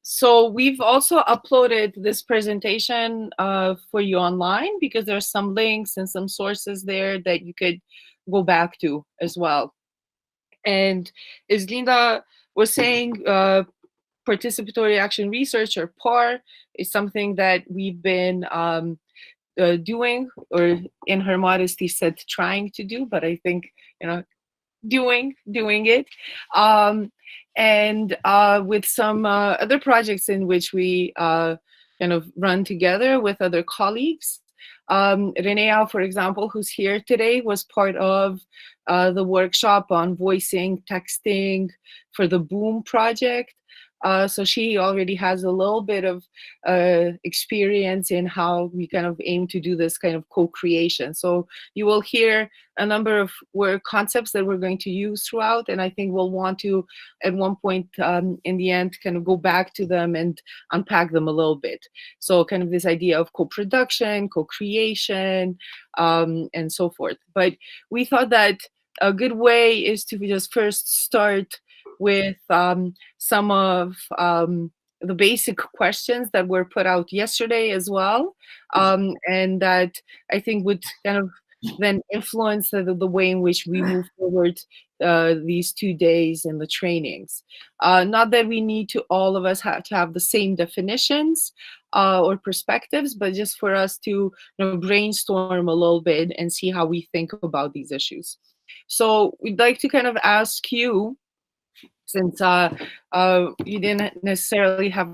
So we've also uploaded this presentation for you online, because there's some links and some sources there that you could go back to as well. And as Linda was saying, participatory action research, or PAR, is something that we've been doing, or in her modesty said trying to do, but I think, doing it. And with some other projects in which we kind of run together with other colleagues. Renea, for example, who's here today, was part of the workshop on voicing texting for the Boom project. So she already has a little bit of experience in how we kind of aim to do this kind of co-creation. So you will hear a number of word concepts that we're going to use throughout, and I think we'll want to, at one point in the end, kind of go back to them and unpack them a little bit. So kind of this idea of co-production, co-creation, and so forth. But we thought that a good way is to just first start with some of the basic questions that were put out yesterday as well, and that I think would kind of then influence the way in which we move forward these 2 days in the trainings. Not that we need to, all of us, have to have the same definitions or perspectives, but just for us to brainstorm a little bit and see how we think about these issues. So we'd like to kind of ask you, since you didn't necessarily have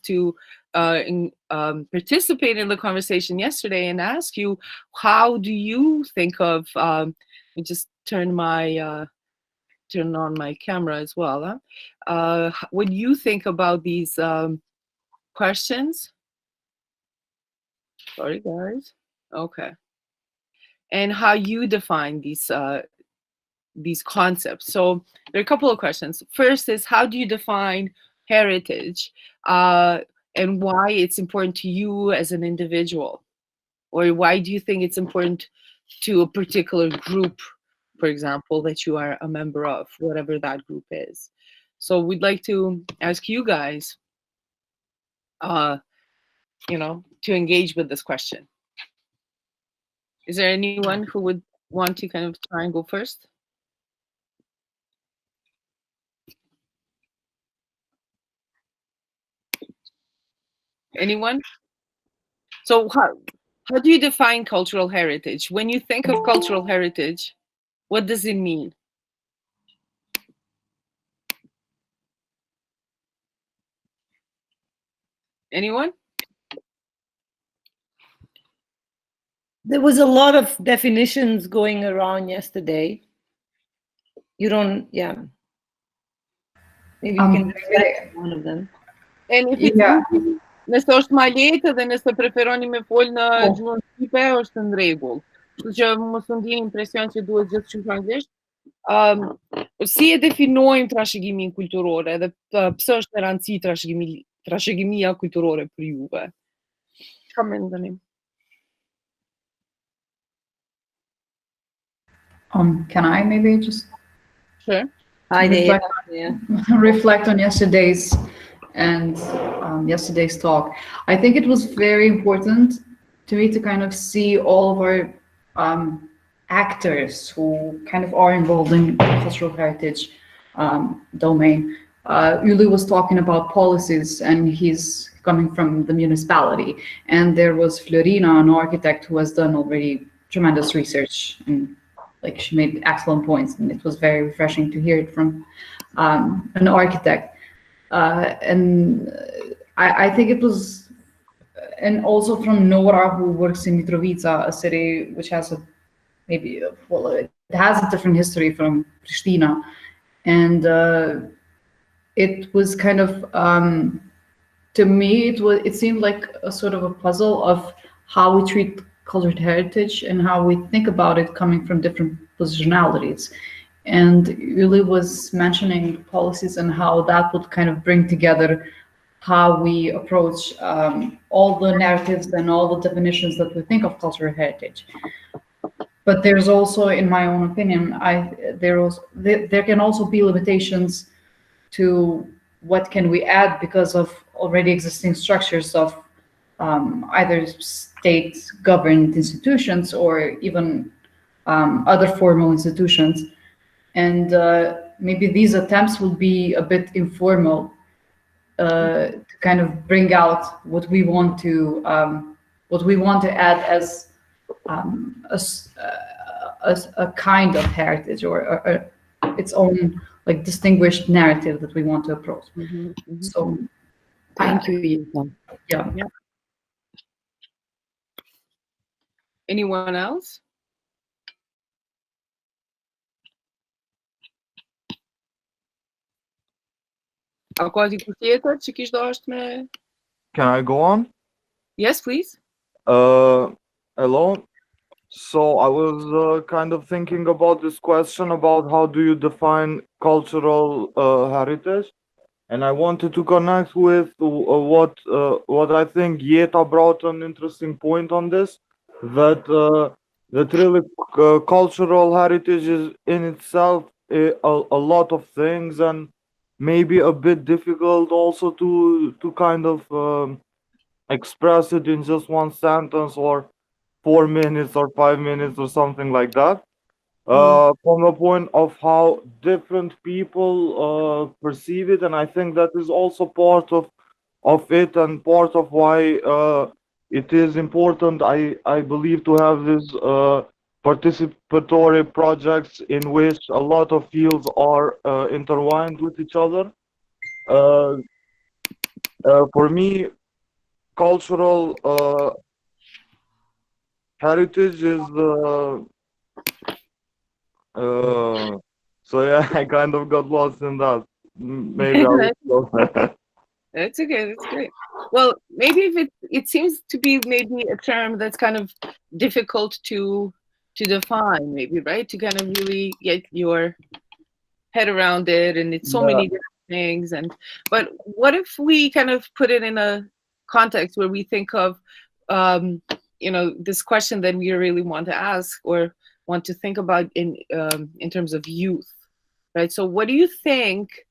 to participate in the conversation yesterday, and ask you, how do you think of, just turn on my camera as well, what do you think about these questions? Sorry, guys. Okay. And how you define these concepts. So there are a couple of questions. First is, how do you define heritage, and why it's important to you as an individual? Or why do you think it's important to a particular group, for example, that you are a member of, whatever that group is? So we'd like to ask you guys, to engage with this question. Is there anyone who would want to kind of try and go first? Anyone? So how do you define cultural heritage? When you think of cultural heritage, what does it mean? Anyone? There was a lot of definitions going around yesterday. You don't, yeah. Maybe you can reflect one of them. And if it's nëse është ma lehtë dhe nëse preferoni me fol në gjuhën shqipe, është në rregull. Kështu që mos u ndjeni impresion që duhet gjithçka në anglisht. Si e definojmë trashëgimin kulturore dhe pse është e rëndësishme trashëgimia kulturore për juve? Çfarë mendoni? Can I maybe just reflect on yesterday's yesterday's talk? I think it was very important to me to kind of see all of our actors who kind of are involved in cultural heritage domain. Uli was talking about policies, and he's coming from the municipality. And there was Florina, an architect who has done already tremendous research, and like she made excellent points, and it was very refreshing to hear it from an architect. And I think it was, and also from Nora, who works in Mitrovica, a city which has it has a different history from Pristina. And it was kind of, to me, it seemed like a sort of a puzzle of how we treat cultural heritage and how we think about it coming from different positionalities. And Uli was mentioning policies and how that would kind of bring together how we approach all the narratives and all the definitions that we think of cultural heritage. But there's also, in my own opinion, there can also be limitations to what can we add because of already existing structures of either state-governed institutions or even other formal institutions. And maybe these attempts will be a bit informal to kind of bring out what we want to add as a kind of heritage or its own like distinguished narrative that we want to approach. So thank you, Yita. yeah. Anyone else? Ako diku tjetër që kish dashur me? Can I go on? Yes, please. Hello. So I was kind of thinking about this question about how do you define cultural heritage, and I wanted to connect with what I think Yeta brought an interesting point on this, that really cultural heritage is in itself a lot of things, and maybe a bit difficult also to kind of express it in just one sentence or 4 minutes or 5 minutes or something like that. From the point of how different people perceive it, and I think that is also part of it and part of why it is important. I believe to have these participatory projects in which a lot of fields are intertwined with each other. For me, cultural heritage is so yeah, I kind of got lost in that. Maybe I will. That's okay. That's great. Well, maybe if it seems to be maybe a term that's kind of difficult to define, maybe, right? To kind of really get your head around it, and it's so many different things. But what if we kind of put it in a context where we think of this question that we really want to ask or want to think about in terms of youth, right? So what do you think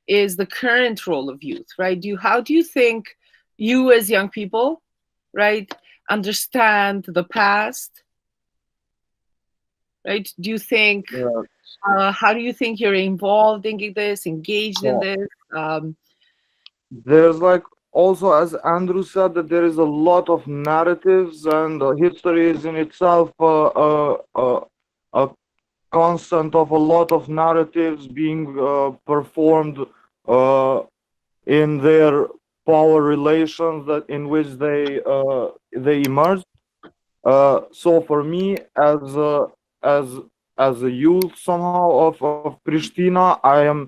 is the current role of youth, right? How do you think you as young people, right, understand the past, right? Do you think, how do you think you're involved in this, engaged in this? There's like also, as Andrew said, that there is a lot of narratives, and history is in itself a constant of a lot of narratives being performed in their power relations that in which they emerge. So for me, as a youth somehow of Pristina, I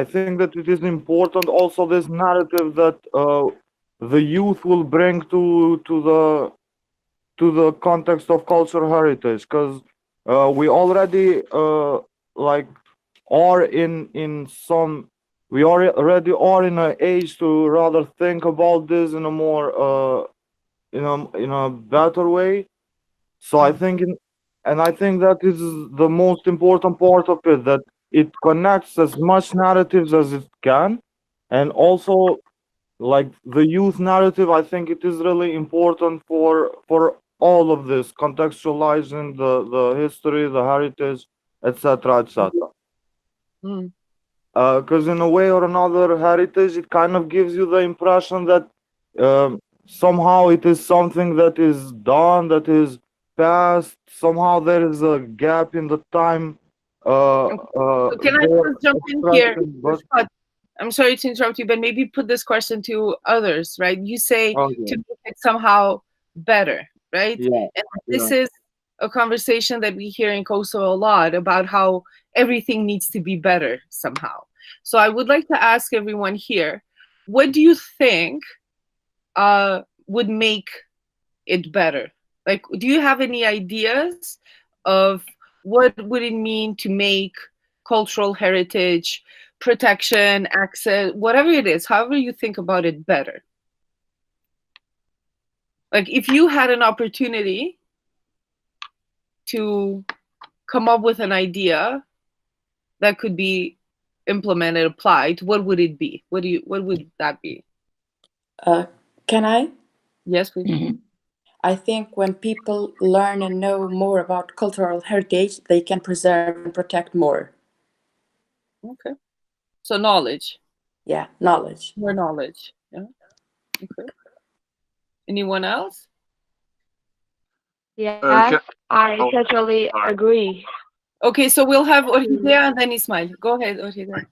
think that it is important also this narrative that the youth will bring to the context of cultural heritage, because we already like are in some, we already are in an age to rather think about this in a more in a better way. So I think I think that is the most important part of it, that it connects as much narratives as it can, and also like the youth narrative. I think it is really important for all of this, contextualizing the history, the heritage, etc., etc. Because in a way or another, heritage, it kind of gives you the impression that somehow it is something that is done, that is past. Somehow there is a gap in the time. So can I just jump in here? I'm sorry to interrupt you, but maybe put this question to others, right? You say to make it somehow better, right? Yeah. And this is a conversation that we hear in Kosovo a lot about how everything needs to be better somehow. So I would like to ask everyone here, what do you think would make it better? Like, do you have any ideas of what would it mean to make cultural heritage, protection, access, whatever it is, however you think about it, better? Like, if you had an opportunity to come up with an idea that could be implemented, applied, what would it be? What would that be? Can I? Yes, please. Mhm. I think when people learn and know more about cultural heritage, they can preserve and protect more. Okay. So knowledge, Yeah, knowledge. more knowledge. Yeah. Okay. Anyone else? Yes, Can- I oh, totally sorry. agree. Okay, so we'll have Orhidea and then Ismail. Go ahead, Orhidea.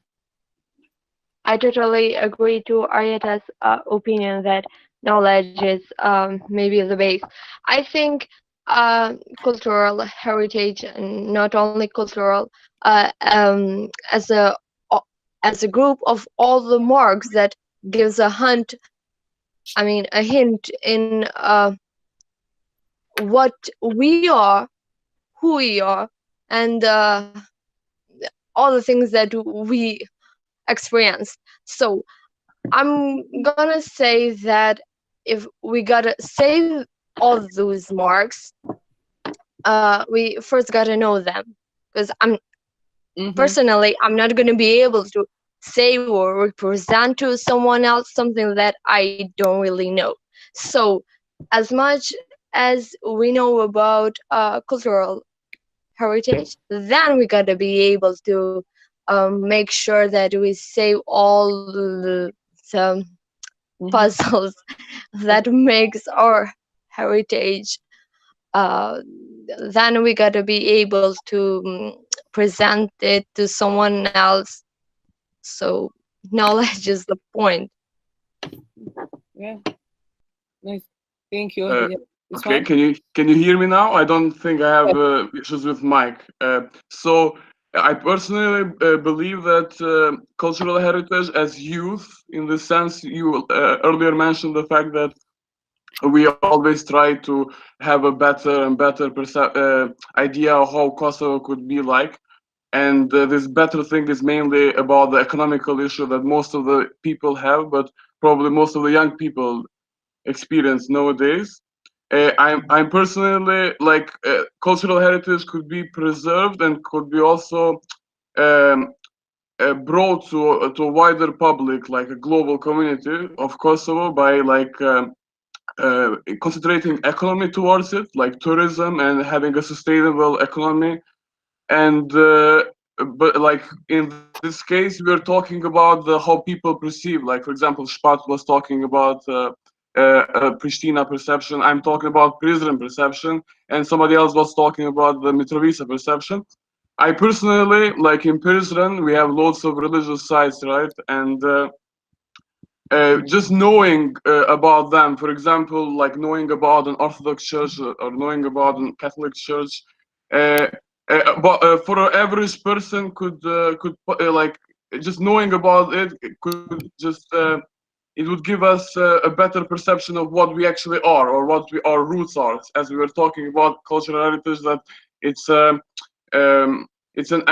I totally agree to Arieta's opinion that knowledge is maybe the base. I think cultural heritage, and not only cultural, as a group of all the marks that gives a hint. I mean, a hint in what we are, who we are, and all the things that we experience. So I'm gonna say that if we gotta save all those marks, we first gotta know them. Because personally, I'm not gonna be able to say or represent to someone else something that I don't really know. So as much as we know about cultural heritage, then we gotta be able to make sure that we save all the puzzles that makes our heritage. Uh, then we gotta be able to present it to someone else. So knowledge is the point. Yeah. Nice. Thank you. Uh, Orhidea. Okay, Ismail? can you hear me now? I don't think I have issues with mic. So I personally believe that cultural heritage as youth, in the sense you earlier mentioned the fact that we always try to have a better and better idea of how Kosovo could be like. And this better thing is mainly about the economical issue that most of the people have, but probably most of the young people experience nowadays. I'm personally like cultural heritage could be preserved and could be also um, brought to a wider public, like a global community of Kosovo, by like concentrating economy towards it, like tourism and having a sustainable economy. And but like in this case, we're talking about how people perceive. Like for example, Spat was talking about Pristina perception. I'm talking about Prizren perception, and somebody else was talking about the Mitrovica perception. I personally, like in Prizren, we have lots of religious sites, right? And just knowing about them, for example, like knowing about an Orthodox church or knowing about a Catholic church, but for an average person could like just knowing about it could just it would give us a better perception of what we actually are or what our roots are. As we were talking about cultural heritage, that it's it's an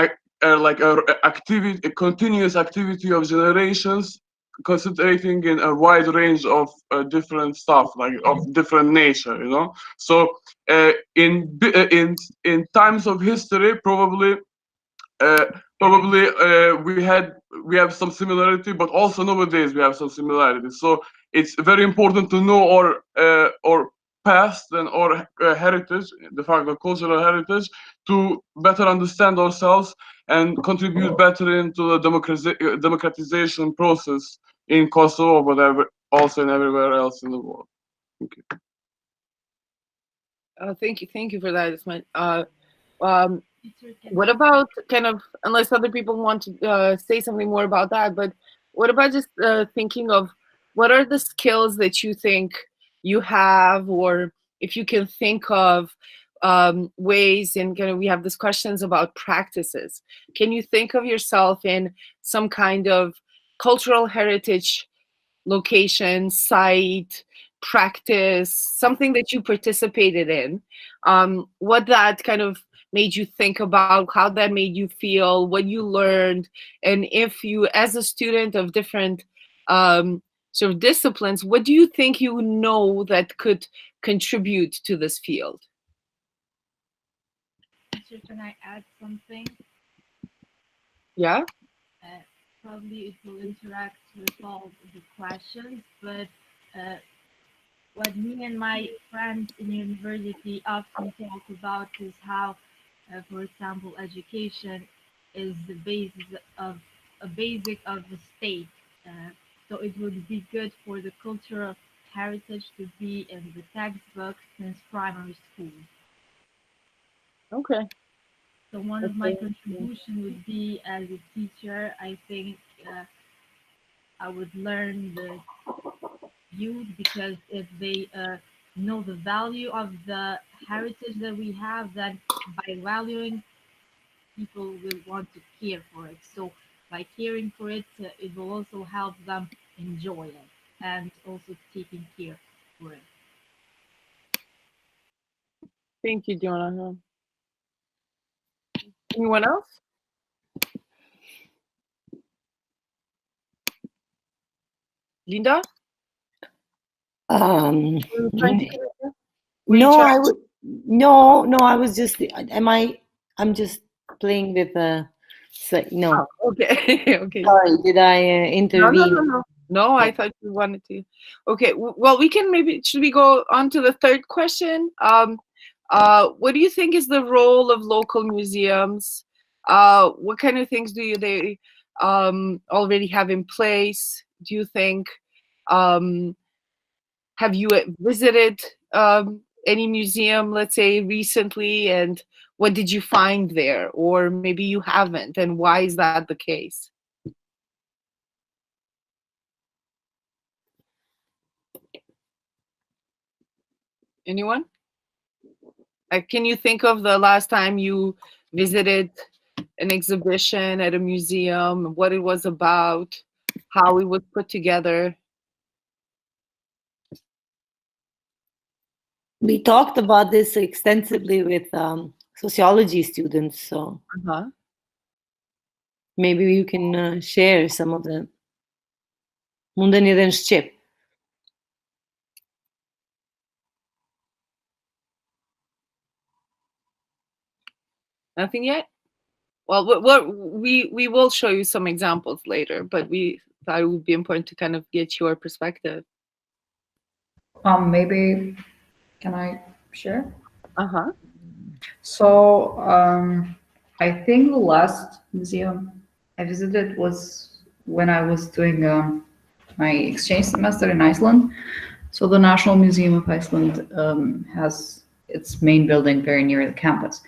like a activity, a continuous activity of generations concentrating in a wide range of different stuff, like of different nature, you know. So in times of history, probably uh, we have some similarity, but also nowadays we have some similarities. So it's very important to know our past and our heritage, the fact of cultural heritage, to better understand ourselves and contribute better into the democratization process in Kosovo, but also in everywhere else in the world. Thank you. Thank you for that, Ismail. What about kind of, unless other people want to say something more about that, but what about just thinking of what are the skills that you think you have, or if you can think of ways, and kind of we have these questions about practices. Can you think of yourself in some kind of cultural heritage location, site, practice, something that you participated in, what that kind of made you think about, how that made you feel, what you learned, and if you, as a student of different sort of disciplines, what do you think you know that could contribute to this field? Can I add something? Yeah. probably it will interact with all the questions, but what me and my friends in university often talk about is how, for example, education is the basis of a basic of the state. So it would be good for the cultural heritage to be in the textbooks since primary school. Okay. So one of my contribution would be as a teacher, I think I would learn the youth because if they know the value of the heritage that we have, then by valuing, people will want to care for it. So by caring for it, it will also help them enjoy it and also taking care for it. Thank you, Jonathan. Anyone else? Linda? Um, Were you trying to connect her? no, I would. No, I was just. I'm just playing with the. No. Oh, okay. Okay. Sorry, did I No, intervene? no. No, I thought you wanted to. Okay. Well, we can maybe. Should we go on to the third question? What do you think is the role of local museums? What kind of things do they already have in place? Do you think? Have you visited any museum, let's say, recently, and what did you find there? Or maybe you haven't, and why is that the case? Anyone? Can you think of the last time you visited an exhibition at a museum, what it was about, how it was put together? We talked about this extensively with sociology students, so maybe you can share some of them. Munda jedan šćep. Nothing yet? Well, we will show you some examples later, but we thought it would be important to kind of get your perspective. Maybe, can I share? Uh-huh. So, I think the last museum I visited was when I was doing my exchange semester in Iceland. So the National Museum of Iceland has its main building very near the campus,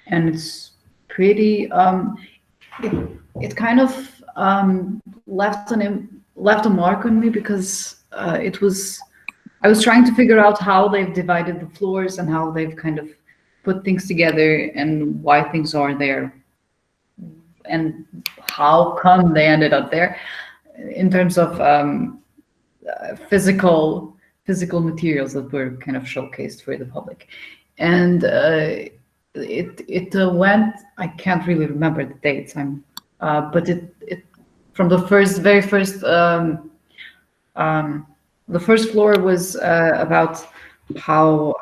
and it's pretty. It kind of left a mark on me because it was. I was trying to figure out how they've divided the floors and how they've kind of put things together and why things are there and how come they ended up there in terms of physical materials that were kind of showcased for the public. And it went, I can't really remember the dates, but it from the very first the first floor was about how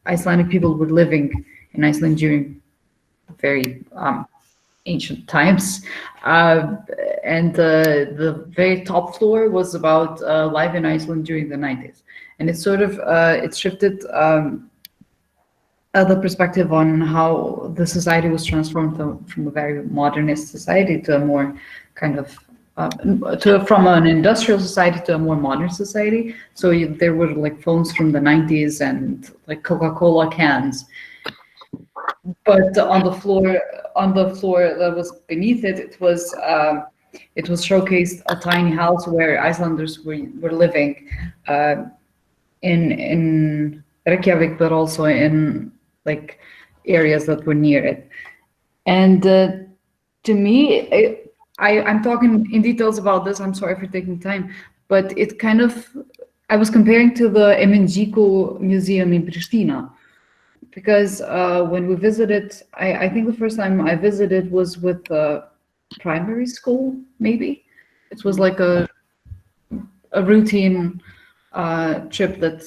Icelandic people were living in Iceland during very ancient times, and the very top floor was about life in Iceland during the 90s, and it sort of it shifted the perspective on how the society was transformed from a very modernist society to a more kind of from an industrial society to a more modern society. So there were like phones from the 90s and like Coca-Cola cans. But on the floor that was beneath it, it was showcased a tiny house where Icelanders were living in Reykjavik, but also in like areas that were near it. And to me, I'm talking in details about this. I'm sorry for taking time, but it kind of, I was comparing to the Emenjiko Museum in Pristina, because when we visited, I think the first time I visited was with primary school, maybe. It was like a routine trip that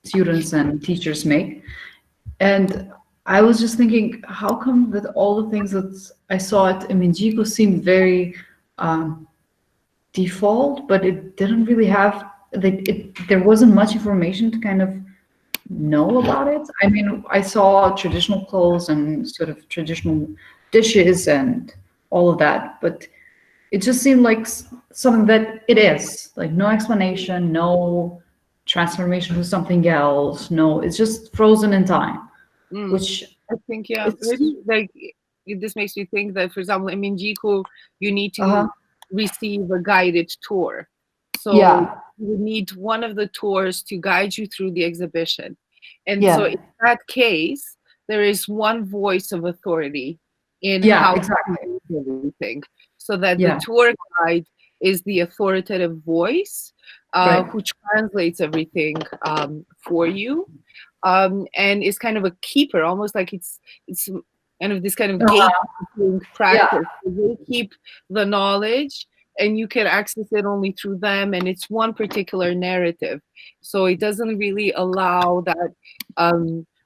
students and teachers make. And I was just thinking, how come that all the things that I saw at Iminjiko seemed very default, but it didn't really have there wasn't much information to kind of know about it. I mean, I saw traditional clothes and sort of traditional dishes and all of that, but it just seemed like something that it is like no explanation, no transformation to something else. No, it's just frozen in time, which I think, yeah, it's really, like this makes me think that, for example, in Minjiku, you need to receive a guided tour. So yeah, you need one of the tours to guide you through the exhibition. And yeah, so in that case, there is one voice of authority in yeah, how exactly. to do everything. So that the Yeah, tour guide is the authoritative voice right. who translates everything for you. And is kind of a keeper, almost like it's kind of this kind of gatekeeping Yeah, practice. They keep the knowledge, and you can access it only through them, and it's one particular narrative. So it doesn't really allow that.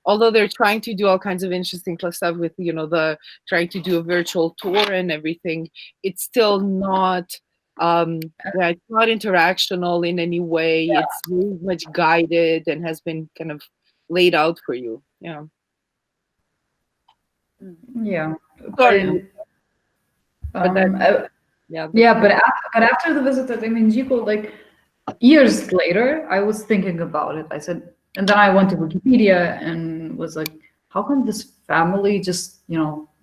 Although they're trying to do all kinds of interesting stuff with, the trying to do a virtual tour and everything, it's still not. It's not interactional in any way. It's very much guided and has been kind of laid out for you. Yeah. yeah. Sorry, But, but that, yeah. yeah, but after the visit at Iminjiko, like years later, I was thinking about it. I said, and then I went to Wikipedia and was like, how come this family just,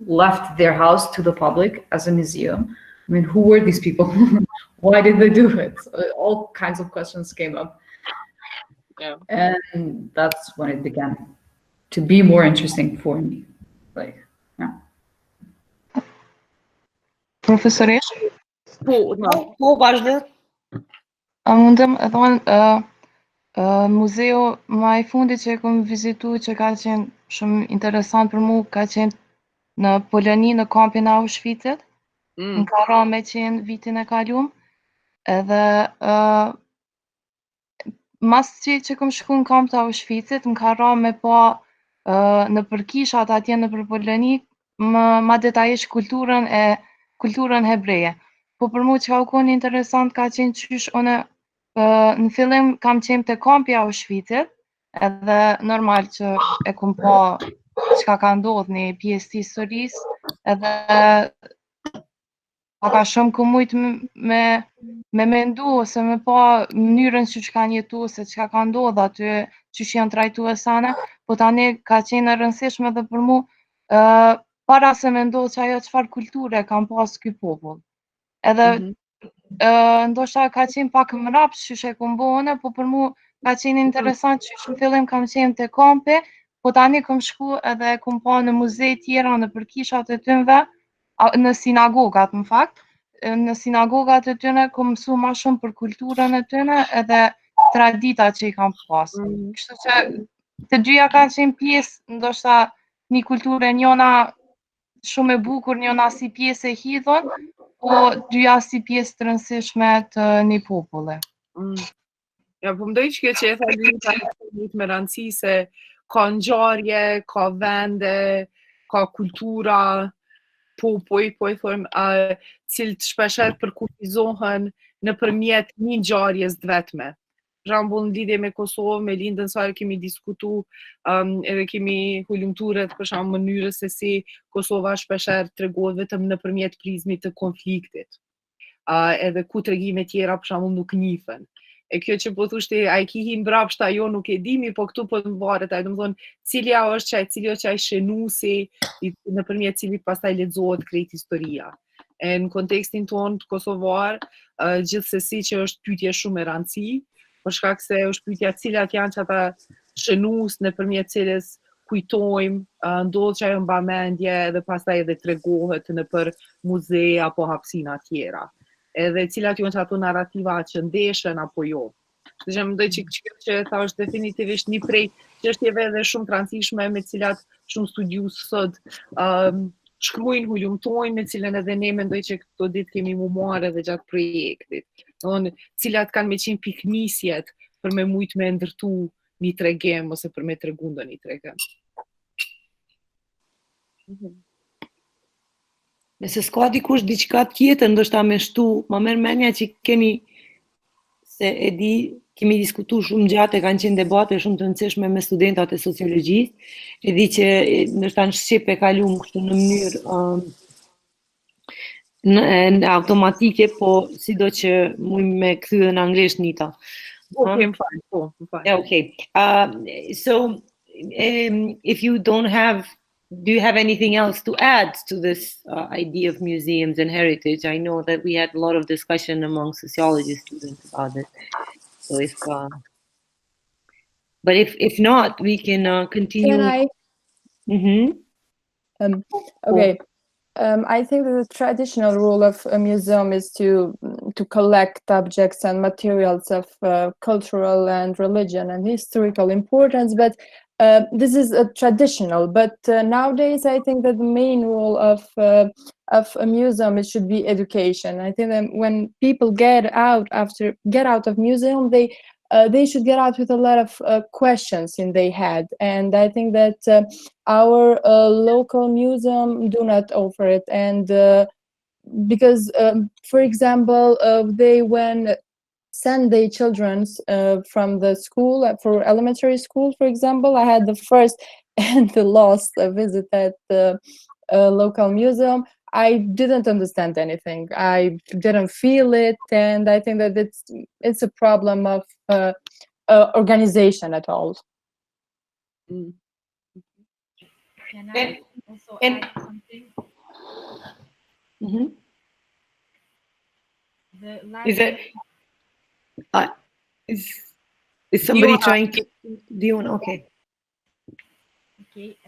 left their house to the public as a museum? I mean, who were these people? Why did they do it? So all kinds of questions came up. Yeah. And that's when it began to be more interesting for me. Like, yeah. Profesoresh? Po, vazhdo. Mundem e thonë muzeu më i fundit që e kam vizitu që ka qenë shumë interesant për mu ka qenë në Poloni në kampin e Auschwitzit. Në ka ra me qenë vitin e kaluam. Edhe mas që kam shku në kamp të Auschwitzit, më ka ra me pa në përkishat atje në për Poloni ma detajisht kulturën hebreje. Po për mu që ka u konë interesant ka qenë qysh une në fillim kam qenë të kampi Auschwitzit, edhe normal që e kum pa çka ka ndodhur në pjesë të historisë, edhe ka shumë ku mujt me mendu ose me pa mënyrën që kanë jetu se çka ka ndodhur aty, qysh janë trajtu e sana, po tani ka qenë e rëndësishme edhe për mu para se me ndodhë që ajo çfarë kulture kam pas ky popull. Edhe ndoshta ka qenë pak mrap qysh e kom bo une, po për mu ka qenë interesant qysh në fillim kam qenë te kampi, po tani kam shku edhe kom pa në muze tjera, në përkishat e tynve, në sinagogat në fakt, në sinagogat e tyne kom mësu ma shumë për kulturën e tyne edhe traditat që i kam pas. Kështu që të dyja kanë qenë pjesë, ndoshta një kulturë njona shumë e bukur, njona si pjesë e hidhur, po dyja si pjesë të rëndësishme të një populli. Ja, po mendoj që kjo që e tha Lynn ka me rëndësi se ka ngjarje, ka vende, ka kultura, popuj, po i thojmë, cilët shpesher përkufizohen nëpërmjet një ngjarjes të vetme. Për shembull, në lidhje me Kosovë, me Lindën sa kemi diskutu, edhe kemi hulumtu rreth për shembull mënyrës se si Kosova shpesher tregohet vetëm nëpërmjet prizmit të konfliktit. Edhe ku tregime tjera për shembull nuk njihen. E kjo që po thoshte, a i kihi mbrapshta, jo nuk e dimi, po këtu po të mvaret, a i domethënë, cili është qaj shenusi, nëpërmjet cilit pastaj lexohet krejt historia. E në kontekstin tonë të kosovar, gjithsesi që është pyetje shumë e rëndësi, për shkak se është pyetja cilat janë çata shenus nëpërmjet cilës kujtojmë, ndodh që ajo mbamendje dhe pastaj edhe tregohet nëpër muze apo hapësina tjera. Edhe cilat janë ato narrativa që ndeshen apo jo. Kështu që mendoj që kjo që tha është definitivisht një prej çështjeve edhe shumë të rëndësishme me cilat shumë studiues sot shkruajnë, hulumtojnë, me cilën edhe ne mendoj që këto ditë kemi mu marrë edhe gjatë projektit. Cilat kanë me qenë piknisjet për me mujt me ndërtu një tregim ose për me tregu ndonjë tregim. Nëse s'ka dikush diçka tjetër, ndoshta me shtu, më merr mendja që kemi, se e di, kemi diskutuar shumë gjatë, e kanë qenë debate shumë të rëndësishme me studentat e sociologjisë. E di që ndoshta në Shqip e kalum kështu në mënyrë në automatike, po sido që mund me kthy në anglisht Nita. Okay, I'm fine. Cool, I'm fine. Okay. So, if you don't have, do you have anything else to add to this idea of museums and heritage? I know that we had a lot of discussion among sociology students about it. So but if not, we can continue. Can I? Mm-hmm. Okay. I think that the traditional role of a museum is to collect objects and materials of cultural and religion and historical importance, but this is a traditional. But nowadays, I think that the main role of a museum, it should be education. I think that when people get out of museum, they should get out with a lot of questions in their head, and I think that our local museum do not offer it. And because, for example, they when send their children from the school for elementary school, for example, I had the first and the last visit at the local museum. I didn't understand anything. I didn't feel it, and I think that it's a problem of organization at all. Can I also add something? Mm-hmm. The last is somebody trying to? Dion, okay. Okay,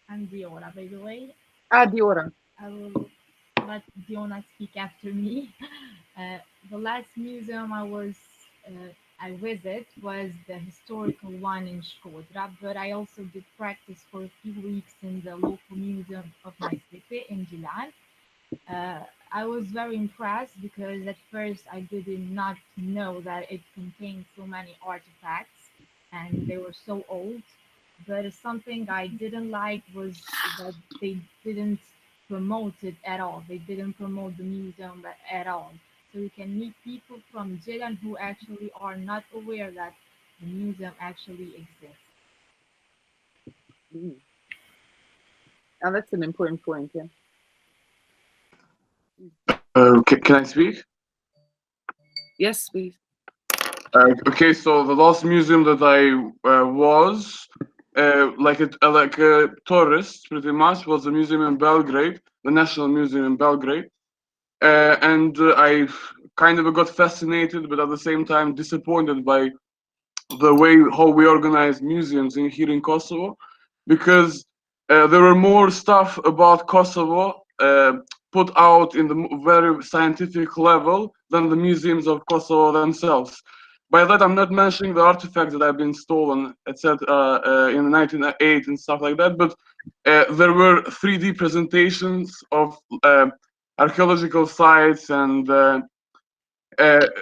I'm Diora, by the way. Diora. I will let Diona speak after me. The last museum I visited was the historical one in Shkodra, but I also did practice for a few weeks in the local museum of my city in Gilan. I was very impressed because at first I did not know that it contained so many artifacts and they were so old. But something I didn't like was that they didn't promote it at all. They didn't promote the museum at all. So you can meet people from Jilan who actually are not aware that the museum actually exists. Now that's an important point, yeah. Can I speak? Yes, please. Okay, so the last museum that I was like a tourist, pretty much, was the museum in Belgrade, the National Museum in Belgrade, and I kind of got fascinated, but at the same time disappointed by the way how we organize museums here in Kosovo, because there were more stuff about Kosovo put out in the very scientific level than the museums of Kosovo themselves. By that, I'm not mentioning the artifacts that have been stolen, etc., in 1908 and stuff like that, but there were 3D presentations of archaeological sites and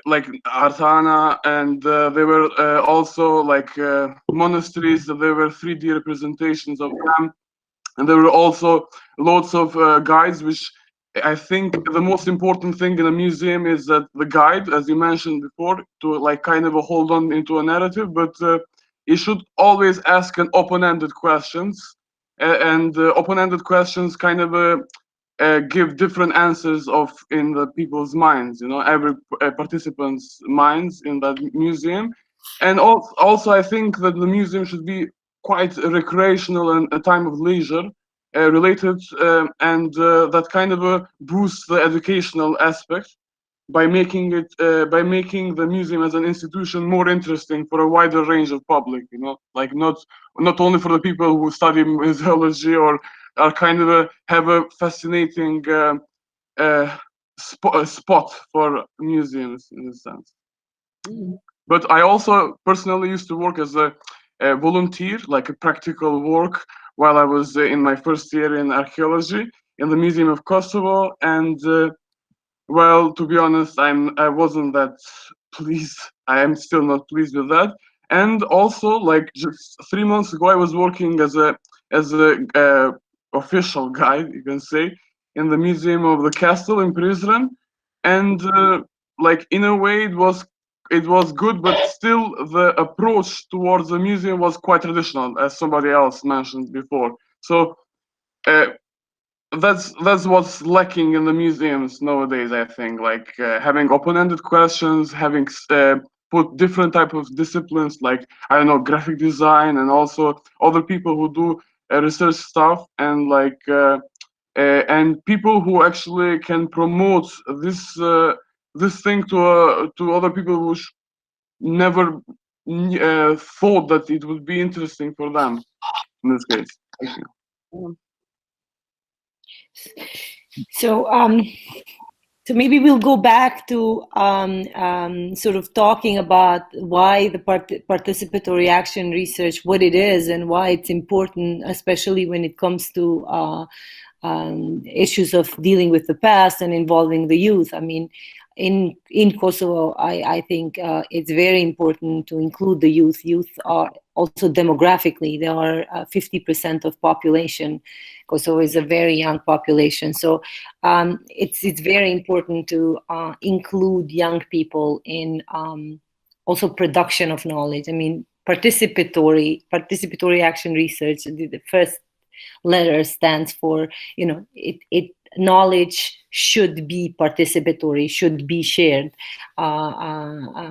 like Artana, and there were also like monasteries. There were 3D representations of them, and there were also lots of guides, which I think the most important thing in a museum is that the guide, as you mentioned before, to like kind of hold on into a narrative, but you should always ask an open-ended questions, and open-ended questions kind of give different answers of in the people's minds, you know, every participant's minds in that museum. And also I think that the museum should be quite recreational and a time of leisure related, and that kind of boosts the educational aspect by making the museum as an institution more interesting for a wider range of public, you know, like not only for the people who study museology or are kind of have a fascinating spot for museums in a sense. But I also personally used to work as a volunteer, like a practical work, while I was in my first year in archaeology in the Museum of Kosovo, and well, to be honest, I wasn't that pleased. I am still not pleased with that. And also, like just 3 months ago, I was working as a official guide, you can say, in the Museum of the Castle in Prizren, and like in a way it was good, but still the approach towards the museum was quite traditional, as somebody else mentioned before. So that's what's lacking in the museums nowadays, I think, like having open-ended questions, having put different type of disciplines, like, I don't know, graphic design, and also other people who do research stuff, and like and people who actually can promote this this thing to other people who never thought that it would be interesting for them in this case. Thank you. So, so maybe we'll go back to sort of talking about why the participatory action research, what it is, and why it's important, especially when it comes to issues of dealing with the past and involving the youth. I mean, in Kosovo, I think it's very important to include the youth. Youth are also demographically, they are 50% of population. Kosovo is a very young population. So it's very important to include young people in also production of knowledge. I mean, participatory action research, the first letter stands for, you know, knowledge should be participatory, should be shared.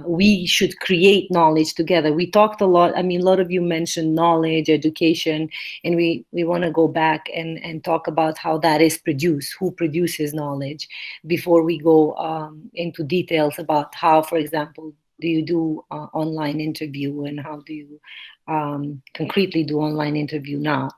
We should create knowledge together. We talked a lot, I mean, a lot of you mentioned knowledge, education, and we want to go back and talk about how that is produced, who produces knowledge, before we go into details about how, for example, do you do online interview, and how do you concretely do online interview now.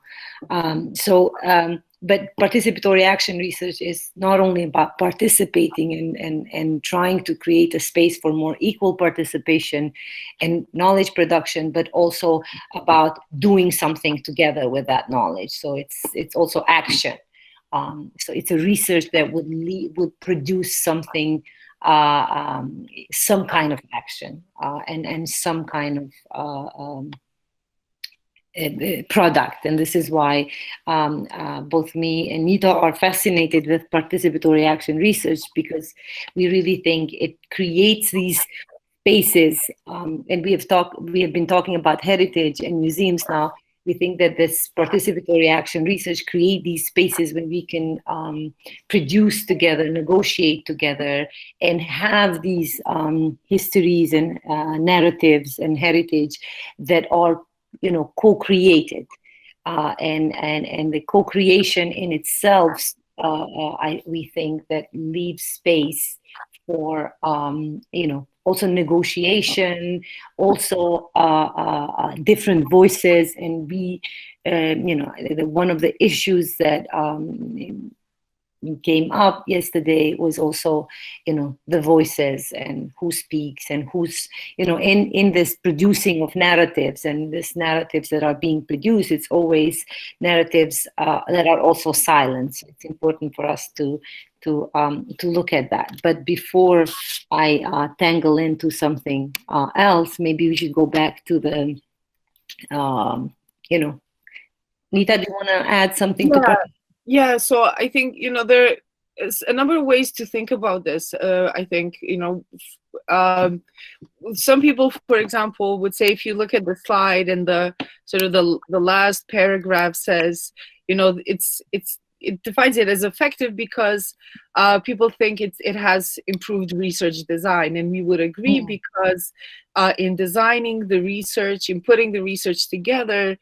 But participatory action research is not only about participating and trying to create a space for more equal participation and knowledge production, but also about doing something together with that knowledge. So it's also action. So it's a research that would produce something, some kind of action and some kind of product. And this is why both me and Nita are fascinated with participatory action research, because we really think it creates these spaces. And we have been talking about heritage and museums now. We think that this participatory action research create these spaces where we can produce together, negotiate together, and have these histories and narratives and heritage that are, you know, co-created, and the co-creation in itself, we think that leaves space for, you know, also negotiation, also different voices. And we, you know, one of the issues that came up yesterday was also, you know, the voices and who speaks and who's, you know, in this producing of narratives, and these narratives that are being produced, it's always narratives that are also silent. So it's important for us to look at that. But before I tangle into something else, maybe we should go back to the, you know, Nita, do you want to add something to? Yeah, so I think, you know, there is a number of ways to think about this. I think, you know, some people, for example, would say, if you look at the slide and the sort of the last paragraph says, you know, it defines it as effective because people think it has improved research design, and we would agree, because in designing the research, in putting the research together,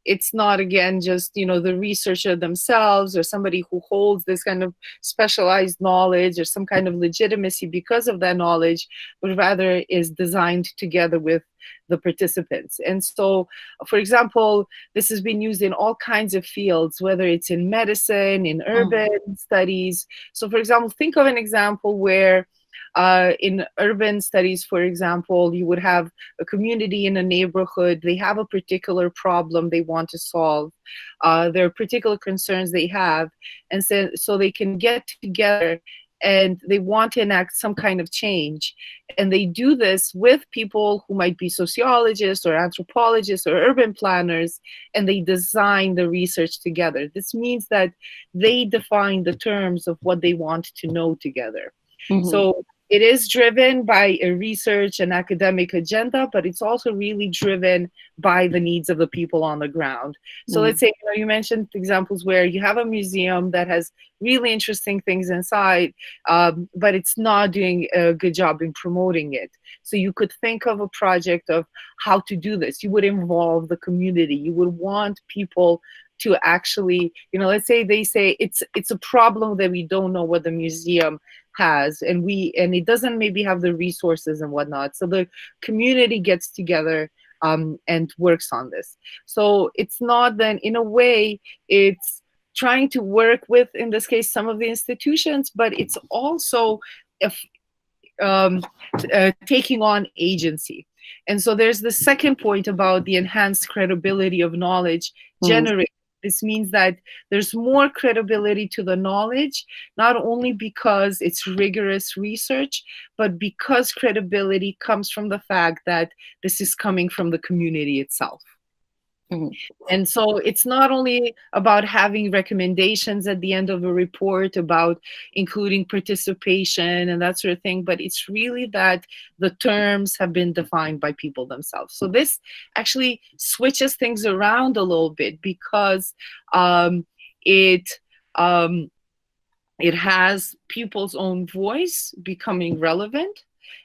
it's not, again, just, you know, the researcher themselves or somebody who holds this kind of specialized knowledge or some kind of legitimacy because of that knowledge, but rather is designed together with the participants. And so, for example, this has been used in all kinds of fields, whether it's in medicine, in urban studies. So, for example, think of an example where in urban studies, for example, you would have a community in a neighborhood. They have a particular problem they want to solve. There are particular concerns they have. And so they can get together and they want to enact some kind of change. And they do this with people who might be sociologists or anthropologists or urban planners, and they design the research together. This means that they define the terms of what they want to know together. So it is driven by a research and academic agenda, but it's also really driven by the needs of the people on the ground. So let's say, you mentioned examples where you have a museum that has really interesting things inside, but it's not doing a good job in promoting it. So you could think of a project of how to do this. You would involve the community. You would want people to actually, let's say they say it's a problem that we don't know what the museum has, and it doesn't maybe have the resources and whatnot. So the community gets together and works on this. So it's not then, in a way, it's trying to work with, in this case, some of the institutions, but it's also taking on agency. And so there's the second point about the enhanced credibility of knowledge generated. This means that there's more credibility to the knowledge, not only because it's rigorous research, but because credibility comes from the fact that this is coming from the community itself. And so it's not only about having recommendations at the end of a report about including participation and that sort of thing, but it's really that the terms have been defined by people themselves. So this actually switches things around a little bit, because it has people's own voice becoming relevant,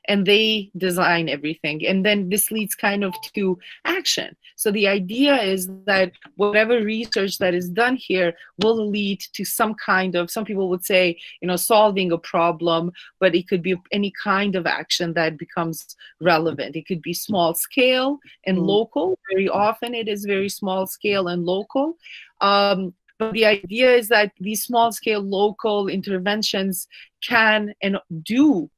and they design everything. And then this leads kind of to action. So the idea is that whatever research that is done here will lead to some kind of, some people would say, solving a problem, but it could be any kind of action that becomes relevant. It could be small scale and local. Very often it is very small scale and local. But the idea is that these small scale local interventions can and do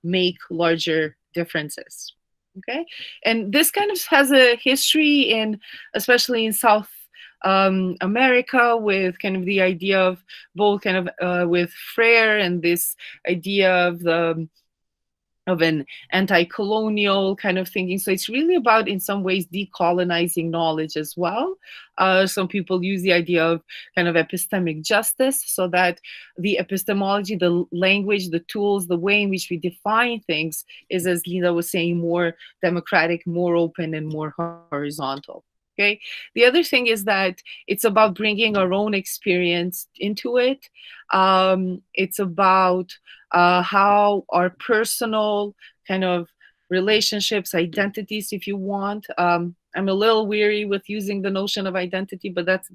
make larger differences. Okay, and this kind of has a history especially in South America, with kind of the idea of both kind of with Freire and this idea of an anti-colonial kind of thinking. So it's really about, in some ways, decolonizing knowledge as well. Some people use the idea of kind of epistemic justice, so that the epistemology, the language, the tools, the way in which we define things is, as Linda was saying, more democratic, more open, and more horizontal. Okay. The other thing is that it's about bringing our own experience into it. It's about how our personal kind of relationships, identities, if you want. I'm a little weary with using the notion of identity, but that's a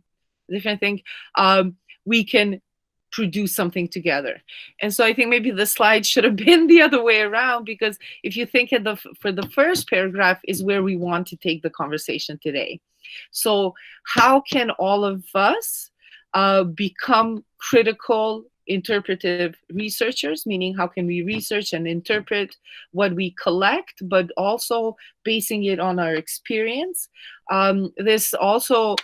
different thing. We can produce something together. And so I think maybe the slide should have been the other way around, because if you think for the first paragraph is where we want to take the conversation today. So how can all of us become critical interpretive researchers, meaning how can we research and interpret what we collect, but also basing it on our experience. This also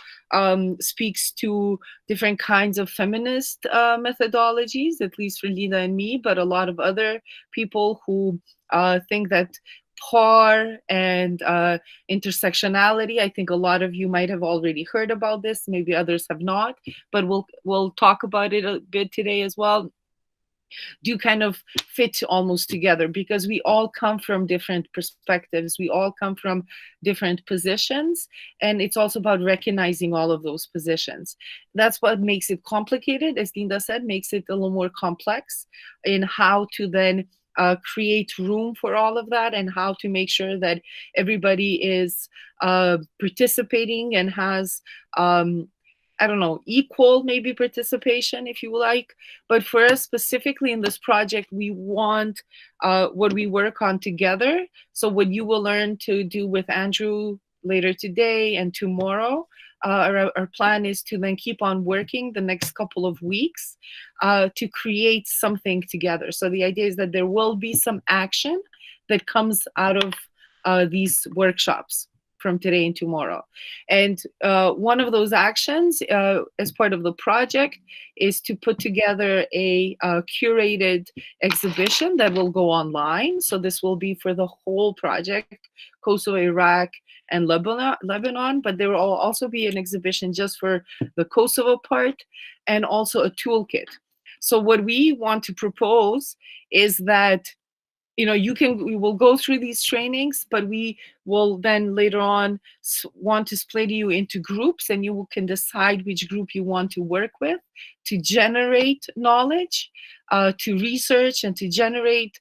speaks to different kinds of feminist methodologies, at least for Lina and me, but a lot of other people who think that PAR and intersectionality. I think a lot of you might have already heard about this, maybe others have not, but we'll talk about it a bit today as well. Do kind of fit almost together, because we all come from different perspectives, we all come from different positions, and it's also about recognizing all of those positions. That's what makes it complicated, as Linda said, makes it a little more complex in how to then create room for all of that, and how to make sure that everybody is participating and has equal maybe participation, if you like. But for us specifically in this project, we want what we work on together. So what you will learn to do with Andrew later today and tomorrow, our plan is to then keep on working the next couple of weeks to create something together. So the idea is that there will be some action that comes out of these workshops. from today and tomorrow. And one of those actions as part of the project is to put together a curated exhibition that will go online. So this will be for the whole project, Kosovo, Iraq, and Lebanon, but there will also be an exhibition just for the Kosovo part, and also a toolkit. So what we want to propose is that, you know, we will go through these trainings, but we will then later on want to split you into groups, and you can decide which group you want to work with to generate knowledge, to research, and to generate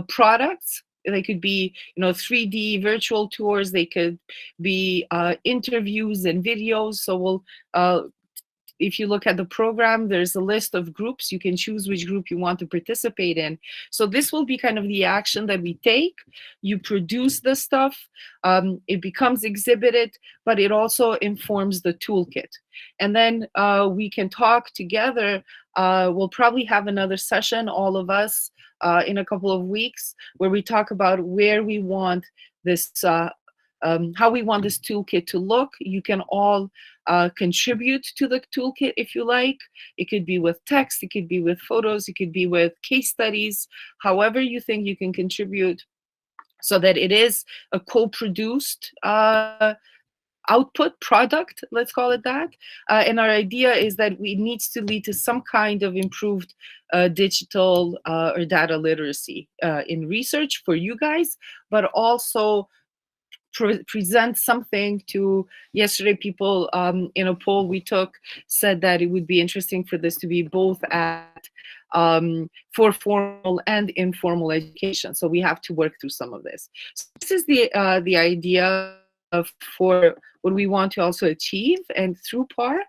products. They could be, you know, 3D virtual tours. They could be interviews and videos. So we'll if you look at the program, there's a list of groups. You can choose which group you want to participate in. So this will be kind of the action that we take. You produce the stuff, it becomes exhibited, but it also informs the toolkit. And then we can talk together. We'll probably have another session, all of us, in a couple of weeks, where we talk about where we want this, how we want this toolkit to look. You can all contribute to the toolkit if you like. It could be with text, it could be with photos, it could be with case studies, however you think you can contribute, so that it is a co-produced output product, let's call it that. And our idea is that it needs to lead to some kind of improved digital or data literacy in research for you guys, but also present something to, yesterday people in a poll we took said that it would be interesting for this to be both at for formal and informal education. So we have to work through some of this. So this is the idea of for what we want to also achieve and through PAR.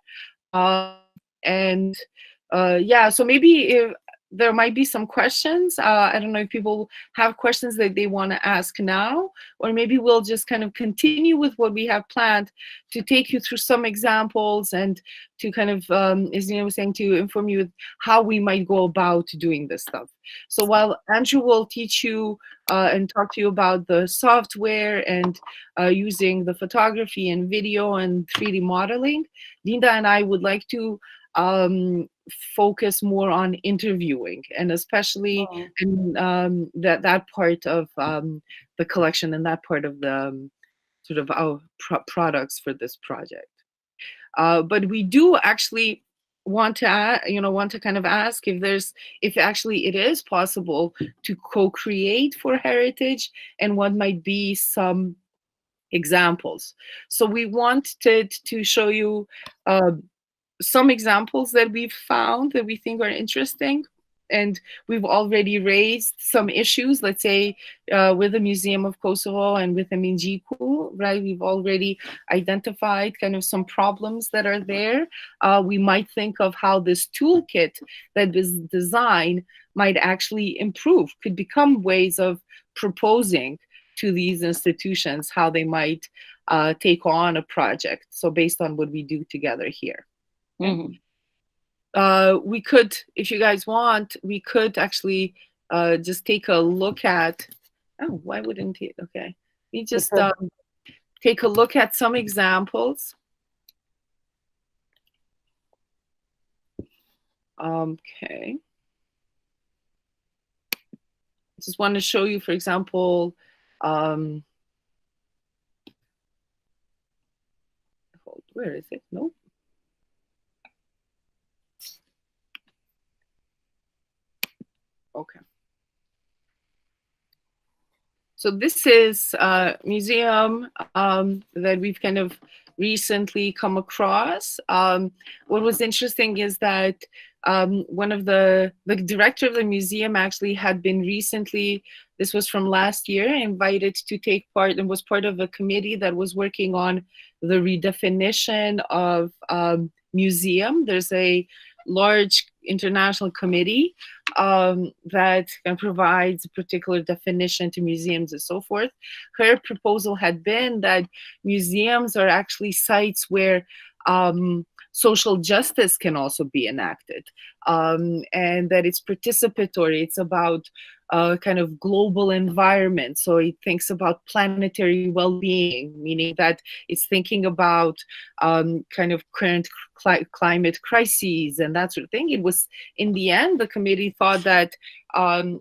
Yeah, so maybe if there might be some questions. I don't know if people have questions that they want to ask now, or maybe we'll just kind of continue with what we have planned to take you through some examples and to kind of, as Nina was saying, to inform you how we might go about doing this stuff. So while Andrew will teach you and talk to you about the software and using the photography and video and 3D modeling, Linda and I would like to focus more on interviewing, and especially in that part of the collection and that part of the sort of our products for this project. But we do actually want to kind of ask if actually it is possible to co-create for heritage, and what might be some examples. So we wanted to show you some examples that we've found that we think are interesting, and we've already raised some issues, let's say with the Museum of Kosovo and with the Minjiku, right? We've already identified kind of some problems that are there. We might think of how this toolkit that is designed might actually improve, could become ways of proposing to these institutions how they might take on a project. So based on what we do together here. Mm-hmm. We could, if you guys want, we could actually just take a look at, oh, why wouldn't it? Okay. We just take a look at some examples. Okay. I just want to show you, for example, where is it? Nope. Okay. So this is a museum that we've kind of recently come across. What was interesting is that one of the director of the museum actually had been recently, this was from last year, invited to take part and was part of a committee that was working on the redefinition of museum. There's a large international committee that provides a particular definition to museums and so forth. Her proposal had been that museums are actually sites where social justice can also be enacted, and that it's participatory. It's about kind of global environment. So it thinks about planetary well-being, meaning that it's thinking about kind of current climate crises and that sort of thing. It was, in the end, the committee thought that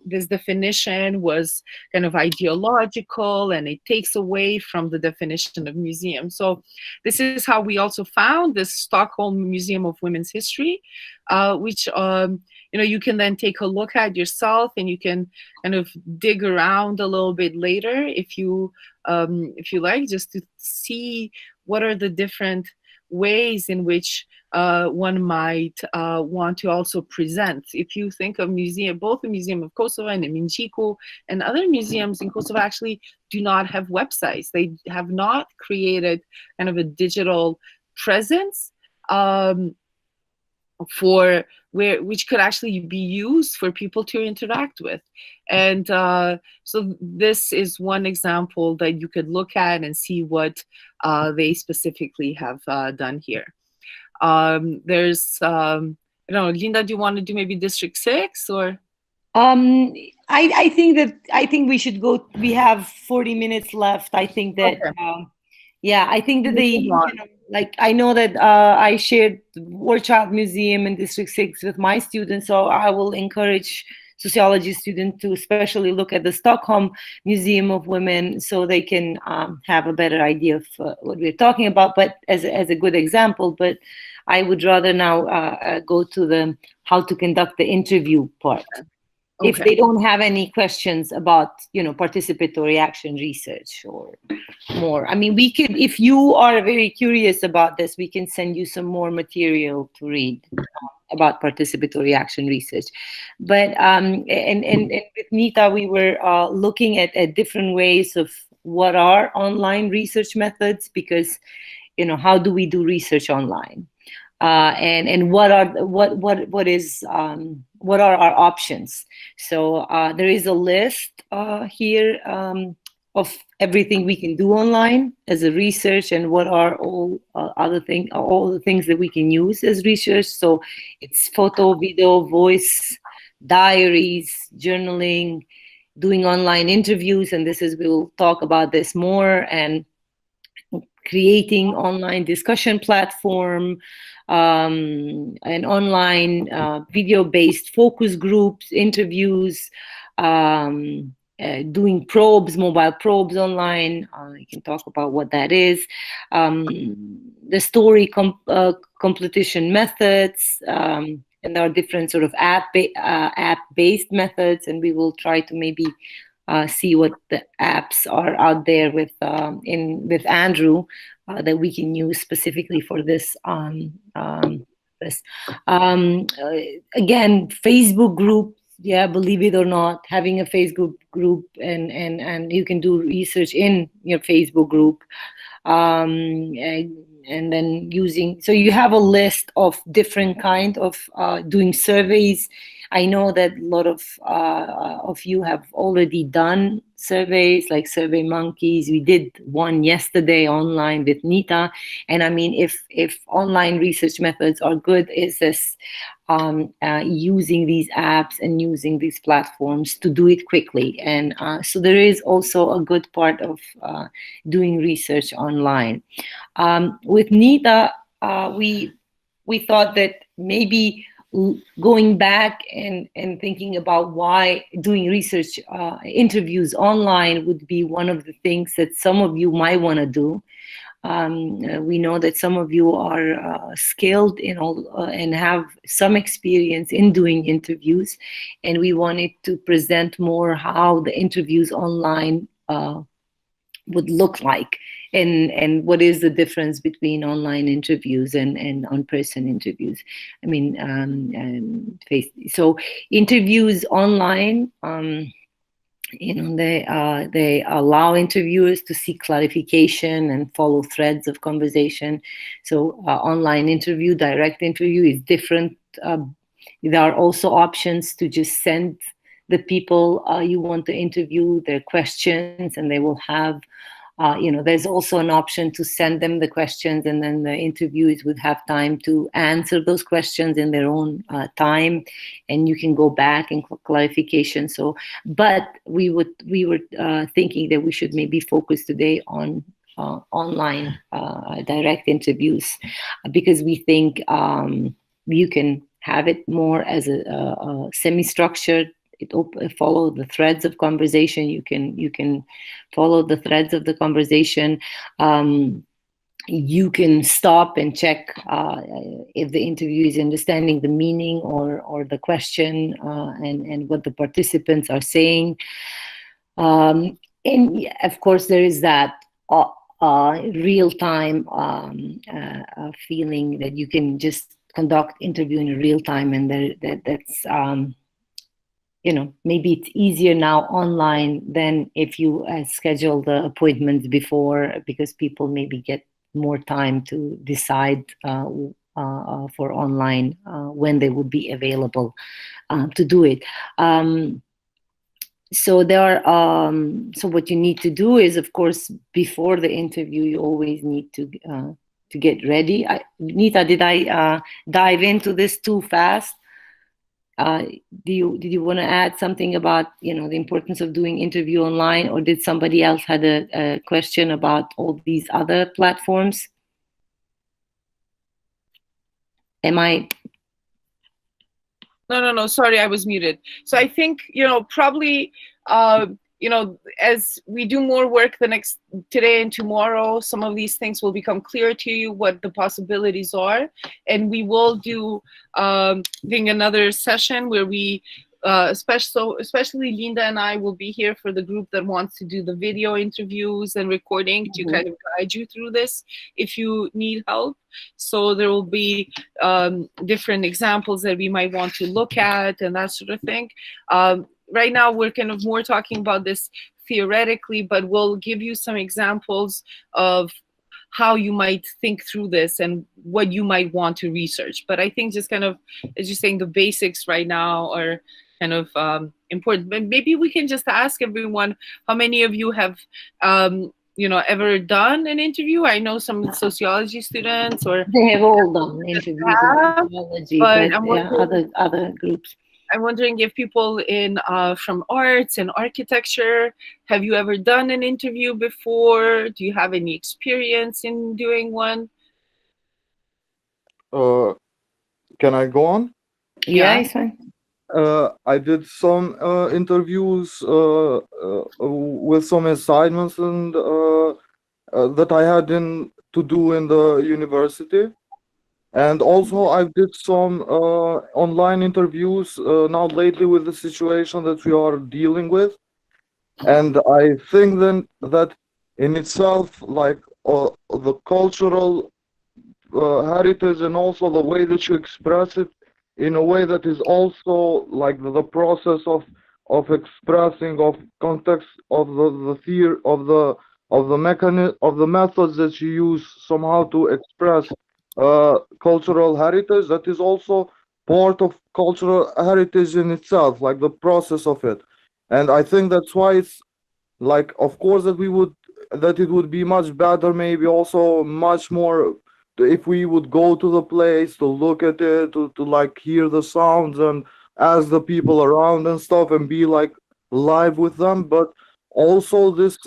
this definition was kind of ideological and it takes away from the definition of museum. So this is how we also found this Stockholm Museum of Women's History, which you can then take a look at yourself, and you can kind of dig around a little bit later if you like, just to see what are the different ways in which one might want to also present. If you think of museum, both the Museum of Kosovo and the Minqiku and other museums in Kosovo actually do not have websites. They have not created kind of a digital presence which could actually be used for people to interact with. And so this is one example that you could look at and see what they specifically have done here. There's, I don't know, Linda, do you want to do maybe District 6 or? I think we should go. We have 40 minutes left. I think that, okay. Yeah, I think that like, I know that I shared War Child Museum in District 6 with my students, so I will encourage sociology students to especially look at the Stockholm Museum of Women so they can have a better idea of what we're talking about, but as a good example. But I would rather now go to the how to conduct the interview part. Okay. If they don't have any questions about, participatory action research or more. I mean, we could, if you are very curious about this, we can send you some more material to read about participatory action research. But and with Nita, we were looking at different ways of what are online research methods, because, how do we do research online? And what are our options? So there is a list here of everything we can do online as a research, and what are all the things that we can use as research. So it's photo, video, voice, diaries, journaling, doing online interviews, and we'll talk about this more, and creating online discussion platform, and online video-based focus groups, interviews, doing probes, mobile probes online. You can talk about what that is. The story competition methods, and there are different sort of app-based methods, and we will try to maybe see what the apps are out there with Andrew that we can use specifically for this. Again, Facebook group. Yeah, believe it or not, having a Facebook group, and you can do research in your Facebook group, and then so you have a list of different kind of doing surveys. I know that a lot of you have already done surveys, like Survey Monkeys. We did one yesterday online with Nita. And I mean, if online research methods are good, is this using these apps and using these platforms to do it quickly. And so there is also a good part of doing research online. With Nita, we thought that maybe going back and thinking about why doing research interviews online would be one of the things that some of you might want to do. We know that some of you are skilled in all and have some experience in doing interviews, and we wanted to present more how the interviews online would look like, and what is the difference between online interviews and on-person interviews. I mean, so interviews online, they allow interviewers to seek clarification and follow threads of conversation. So online interview, direct interview is different. There are also options to just send the people you want to interview their questions, and they will have there's also an option to send them the questions, and then the interviewees would have time to answer those questions in their own time, and you can go back and clarification. So, but we were thinking that we should maybe focus today on online direct interviews, because we think you can have it more as a semi-structured. It follow the threads of conversation. You can follow the threads of the conversation. You can stop and check if the interview is understanding the meaning or the question and what the participants are saying. And of course, there is that real-time feeling that you can just conduct interview in real time, and that's maybe it's easier now online than if you schedule the appointments before, because people maybe get more time to decide for online when they would be available to do it. So so what you need to do is, of course, before the interview, you always need to get ready. Nita, did I dive into this too fast? Did you want to add something about the importance of doing interview online, or did somebody else had a question about all these other platforms? Am I? No. Sorry, I was muted. So I think probably as we do more work today and tomorrow, some of these things will become clear to you, what the possibilities are, and we will do think another session where we especially Linda and I will be here for the group that wants to do the video interviews and recording to kind of guide you through this if you need help. So there will be different examples that we might want to look at and that sort of thing. Right now, we're kind of more talking about this theoretically, but we'll give you some examples of how you might think through this and what you might want to research. But I think just kind of, as you're saying, the basics right now are kind of important. But maybe we can just ask everyone, how many of you have ever done an interview? I know some sociology students, or they have all done interviews in sociology, but other groups. I'm wondering if people from arts and architecture, have you ever done an interview before? Do you have any experience in doing one? Can I go on? Yeah, it's fine. I did some interviews with some assignments and that I had to do in the university. And also I did some online interviews now lately with the situation that we are dealing with. And I think then that in itself, like the cultural heritage and also the way that you express it in a way that is also like the process of expressing of context of the theory of the mechanism of the methods that you use somehow to express cultural heritage, that is also part of cultural heritage in itself, like the process of it. And I think that's why it's like, of course, that it would be much better, maybe also much more, if we would go to the place to look at it, to like hear the sounds and ask the people around and stuff and be like live with them. But also this,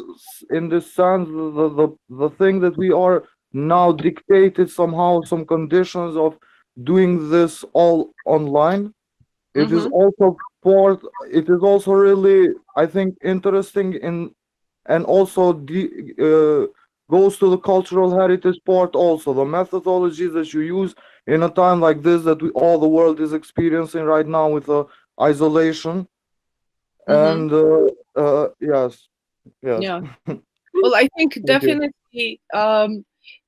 in this sense, the thing that we are now dictated somehow some conditions of doing this all online. It is also it is also really, I think, interesting and also goes to the cultural heritage part also, the methodologies that you use in a time like this that all the world is experiencing right now with isolation. And yes. Yeah. Well, I think definitely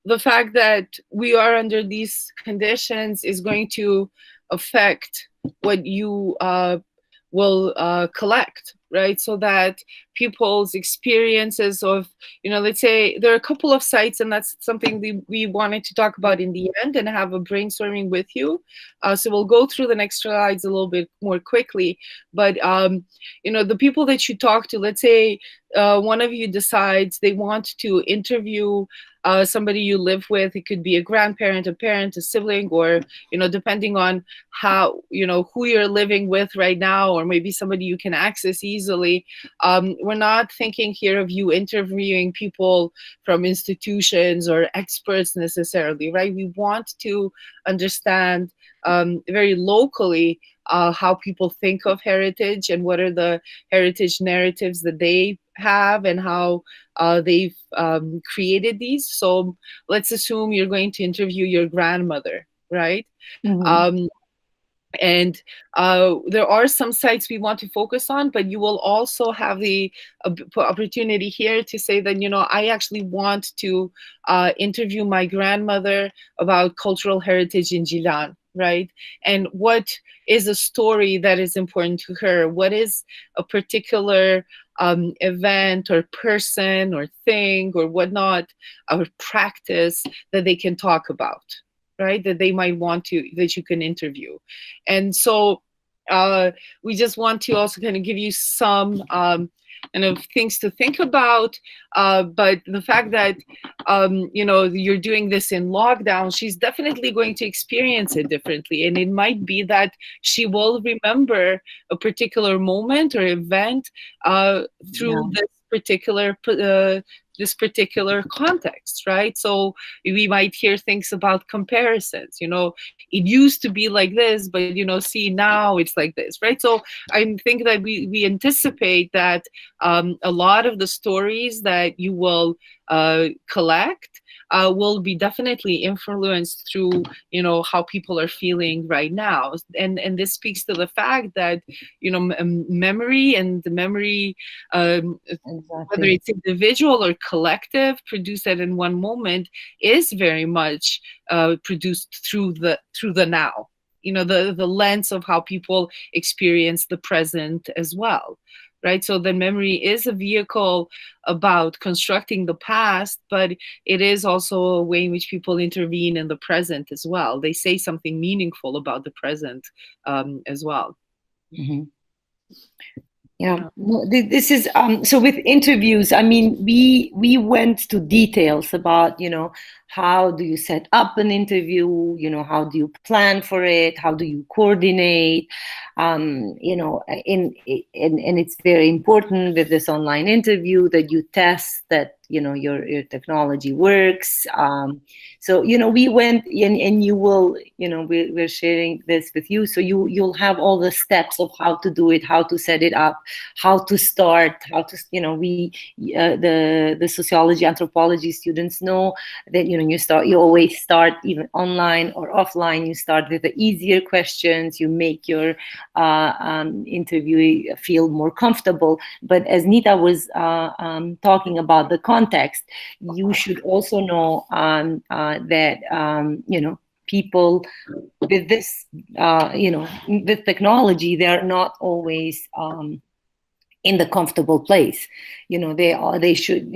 the fact that we are under these conditions is going to affect what you will collect. right? So that people's experiences of, let's say there are a couple of sites, and that's something we wanted to talk about in the end and have a brainstorming with you. So we'll go through the next slides a little bit more quickly. But, the people that you talk to, let's say one of you decides they want to interview somebody you live with. It could be a grandparent, a parent, a sibling, or, depending on how, who you're living with right now, or maybe somebody you can access easily. We're not thinking here of you interviewing people from institutions or experts necessarily, right? We want to understand very locally how people think of heritage and what are the heritage narratives that they have and how they've created these. So let's assume you're going to interview your grandmother, right? Mm-hmm. And there are some sites we want to focus on, but you will also have the opportunity here to say that, I actually want to interview my grandmother about cultural heritage in Gilan, right? And what is a story that is important to her? What is a particular event or person or thing or whatnot, or practice that they can talk about, right? That they might want to, that you can interview. And so we just want to also kind of give you some kind of things to think about. But the fact that, you're doing this in lockdown, she's definitely going to experience it differently. And it might be that she will remember a particular moment or event through this particular context, right? So we might hear things about comparisons. It used to be like this, but see, now it's like this, right? So I think that we anticipate that a lot of the stories that you will collect will be definitely influenced through how people are feeling right now. And this speaks to the fact that memory and the memory, whether it's individual or collective, produced at in one moment, is very much produced through the now, the lens of how people experience the present as well, right? So the memory is a vehicle about constructing the past, but it is also a way in which people intervene in the present as well. They say something meaningful about the present as well. Mm-hmm. Yeah, this is so with interviews. I mean, we went to details about how do you set up an interview, how do you plan for it, how do you coordinate, and it's very important with this online interview that you test that your technology works. So we went and you will we're sharing this with you, so you'll have all the steps of how to do it, how to set it up, how to start, how to the sociology, anthropology students know that you always start either online or offline. You start with the easier questions, you make your interviewee feel more comfortable. But as Nita was talking about the context, you should also know that people with this with technology, they're not always in the comfortable place. They should,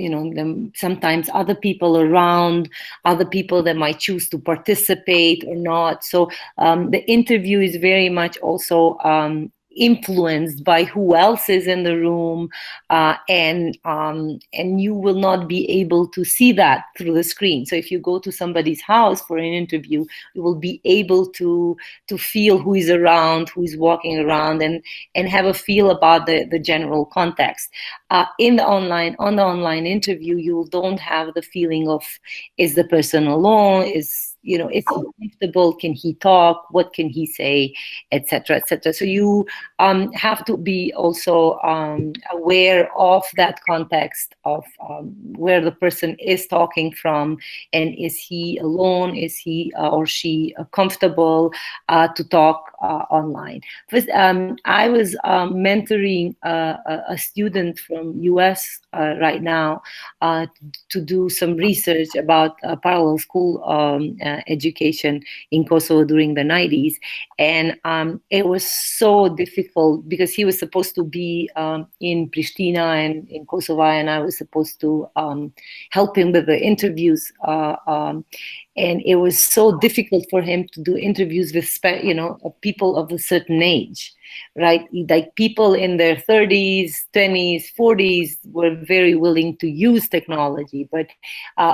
sometimes other people around, other people that might choose to participate or not. So the interview is very much also influenced by who else is in the room, and you will not be able to see that through the screen. So if you go to somebody's house for an interview, you will be able to feel who is around, who is walking around, and have a feel about the general context. On the online interview, you don't have the feeling of, is the person alone, is he comfortable, can he talk, what can he say, etc., etc. So you have to be also aware of that context of where the person is talking from, and is he alone, is he or she comfortable to talk online. First, I was mentoring a student from US right now to do some research about parallel school education in Kosovo during the 90s. And it was so difficult because he was supposed to be in Pristina and in Kosovo, and I was supposed to help him with the interviews. And it was so difficult for him to do interviews with, people of a certain age, right? Like people in their 30s, 20s, 40s were very willing to use technology, but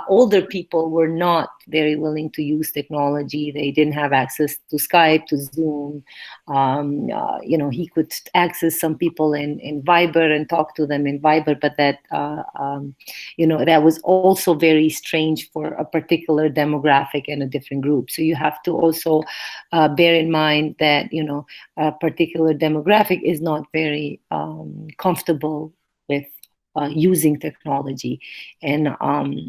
older people were not very willing to use technology. They didn't have access to Skype, to Zoom. He could access some people in Viber and talk to them in Viber, but that, that was also very strange for a particular demographic and a different group. So you have to also bear in mind that, a particular demographic is not very comfortable with using technology, and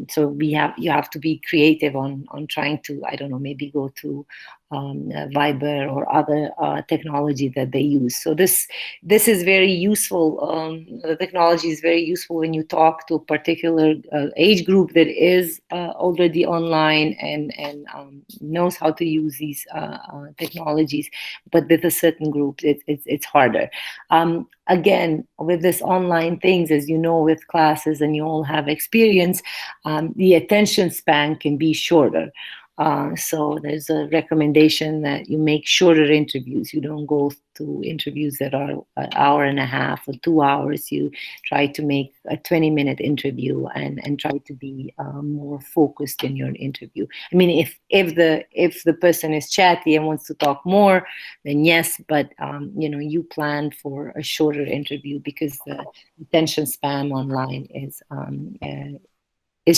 so you have to be creative on trying to, I don't know, maybe go to Viber or other technology that they use. So this is very useful. The technology is very useful when you talk to a particular age group that is already online and knows how to use these technologies. But with a certain group, it's harder. Again, with this online things, as you know, with classes, and you all have experience, the attention span can be shorter. So there's a recommendation that you make shorter interviews. You don't go to interviews that are an hour and a half or 2 hours. You try to make a 20-minute interview and try to be more focused in your interview. I mean, if the person is chatty and wants to talk more, then yes, but you plan for a shorter interview because the attention span online is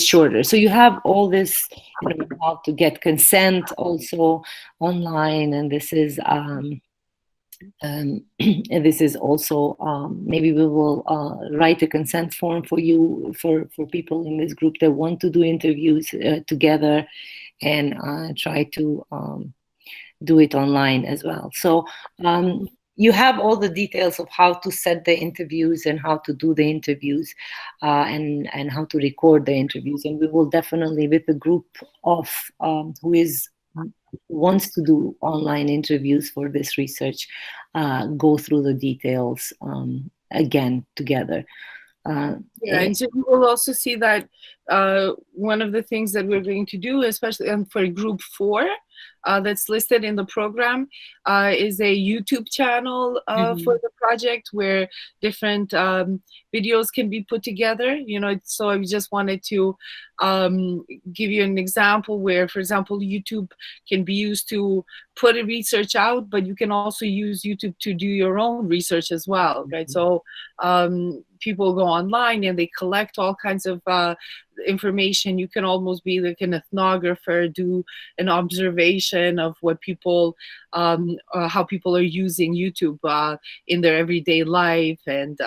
shorter. So you have all this, how to get consent also online, and this is also maybe we will write a consent form for you for people in this group that want to do interviews together, and try to do it online as well. So you have all the details of how to set the interviews and how to do the interviews, and how to record the interviews. And we will definitely, with the group of who wants to do online interviews for this research, go through the details again together. And so you will also see that one of the things that we're going to do, especially for group 4, that's listed in the program, is a YouTube channel for the project where different videos can be put together. So I just wanted to give you an example where, for example, YouTube can be used to put a research out, but you can also use YouTube to do your own research as well, right? So people go online and they collect all kinds of information. You can almost be like an ethnographer, do an observation of what people, how people are using YouTube in their everyday life. And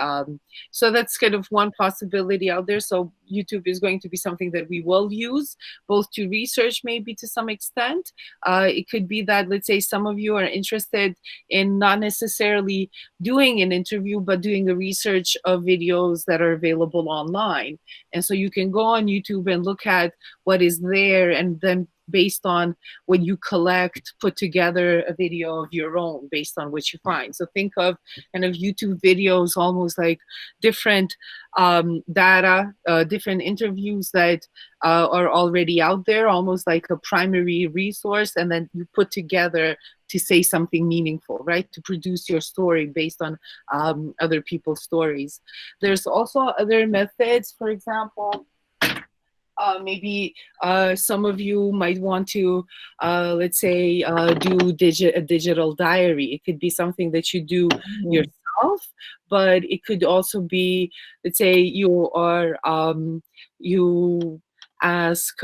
so that's kind of one possibility out there. So YouTube is going to be something that we will use both to research, maybe to some extent. It could be that, let's say, some of you are interested in not necessarily doing an interview, but doing a research of videos that are available online. And so you can go on YouTube and look at what is there, and then based on what you collect, put together a video of your own based on what you find. So think of kind of YouTube videos almost like different data, different interviews that are already out there, almost like a primary resource, and then you put together to say something meaningful, right? To produce your story based on other people's stories. There's also other methods, for example, maybe some of you might want to, let's say, do a digital diary. It could be something that you do yourself, but it could also be, let's say, you ask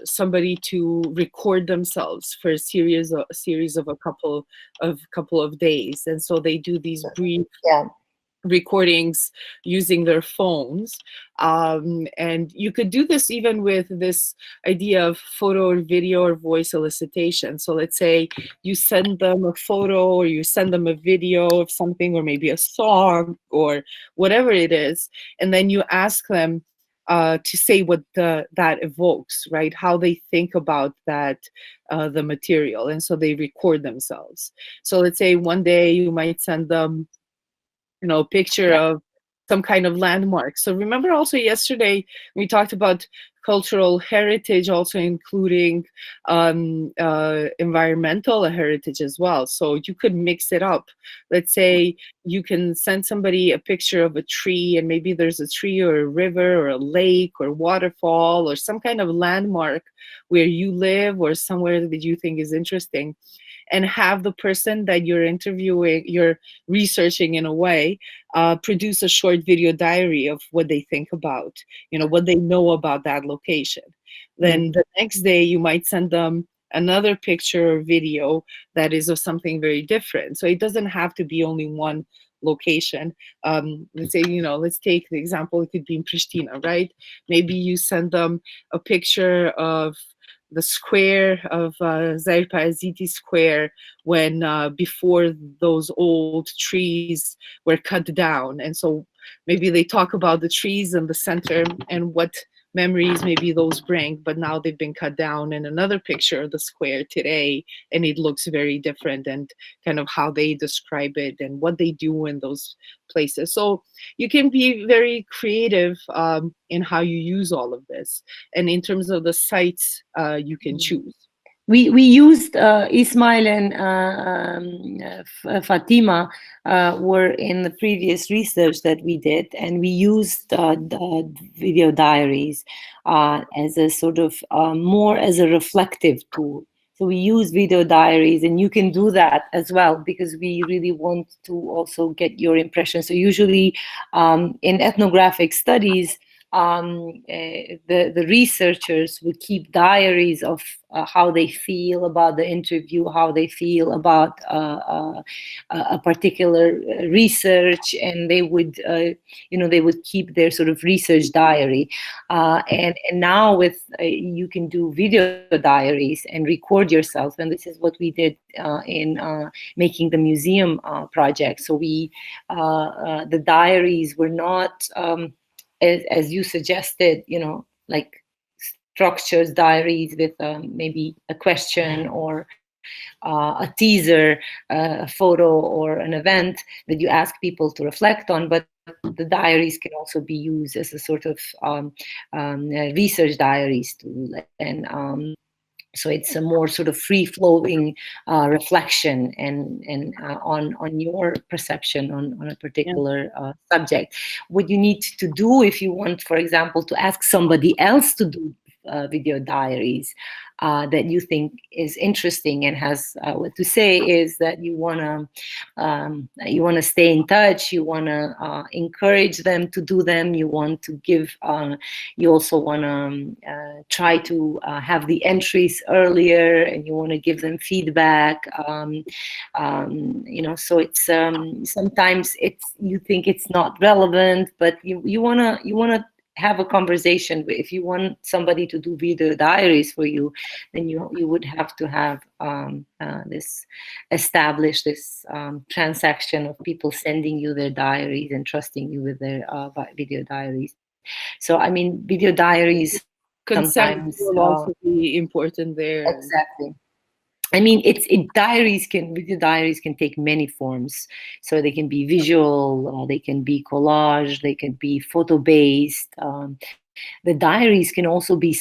somebody to record themselves for a series of a couple of days, and so they do these brief recordings using their phones. And you could do this even with this idea of photo or video or voice elicitation. So let's say you send them a photo or you send them a video of something, or maybe a song or whatever it is, and then you ask them to say what that evokes, right? How they think about that, the material. And so they record themselves. So let's say one day you might send them, a picture of some kind of landmark. So remember also yesterday we talked about cultural heritage, also including environmental heritage as well. So you could mix it up. Let's say you can send somebody a picture of a tree, and maybe there's a tree or a river or a lake or waterfall or some kind of landmark where you live or somewhere that you think is interesting, and have the person that you're interviewing, you're researching in a way, produce a short video diary of what they think about, what they know about that location. Then the next day you might send them another picture or video that is of something very different. So it doesn't have to be only one location. Let's say, let's take the example, it could be in Pristina, right? Maybe you send them a picture of the square of Zaire Paraziti Square when before those old trees were cut down. And so maybe they talk about the trees in the center and what memories maybe those bring, but now they've been cut down. In another picture of the square today, and it looks very different, and kind of how they describe it and what they do in those places. So you can be very creative in how you use all of this. And in terms of the sites, you can choose. We used Ismail and Fatima were in the previous research that we did, and we used the video diaries as a sort of more as a reflective tool. So we use video diaries, and you can do that as well, because we really want to also get your impression. So usually in ethnographic studies, the researchers would keep diaries of how they feel about the interview, how they feel about a particular research, and they would, they would keep their sort of research diary. And now with you can do video diaries and record yourself, and this is what we did in making the museum project. So we the diaries were not as you suggested, like structures diaries with maybe a question or a teaser, a photo or an event that you ask people to reflect on, but the diaries can also be used as a sort of research diaries tool. And so it's a more sort of free-flowing reflection and on your perception on a particular subject. What you need to do if you want, for example, to ask somebody else to do video diaries that you think is interesting and has what to say, is that you wanna stay in touch, you wanna encourage them to do them, you want to give, you also wanna try to have the entries earlier, and you wanna give them feedback. So it's sometimes you think it's not relevant, but you wanna have a conversation. If you want somebody to do video diaries for you, then you would have to have establish this transaction of people sending you their diaries and trusting you with their video diaries. So I mean, video diaries Consent sometimes will also be important there. Exactly. I mean, video diaries can take many forms. So they can be visual, they can be collage, they can be photo-based. The diaries can also be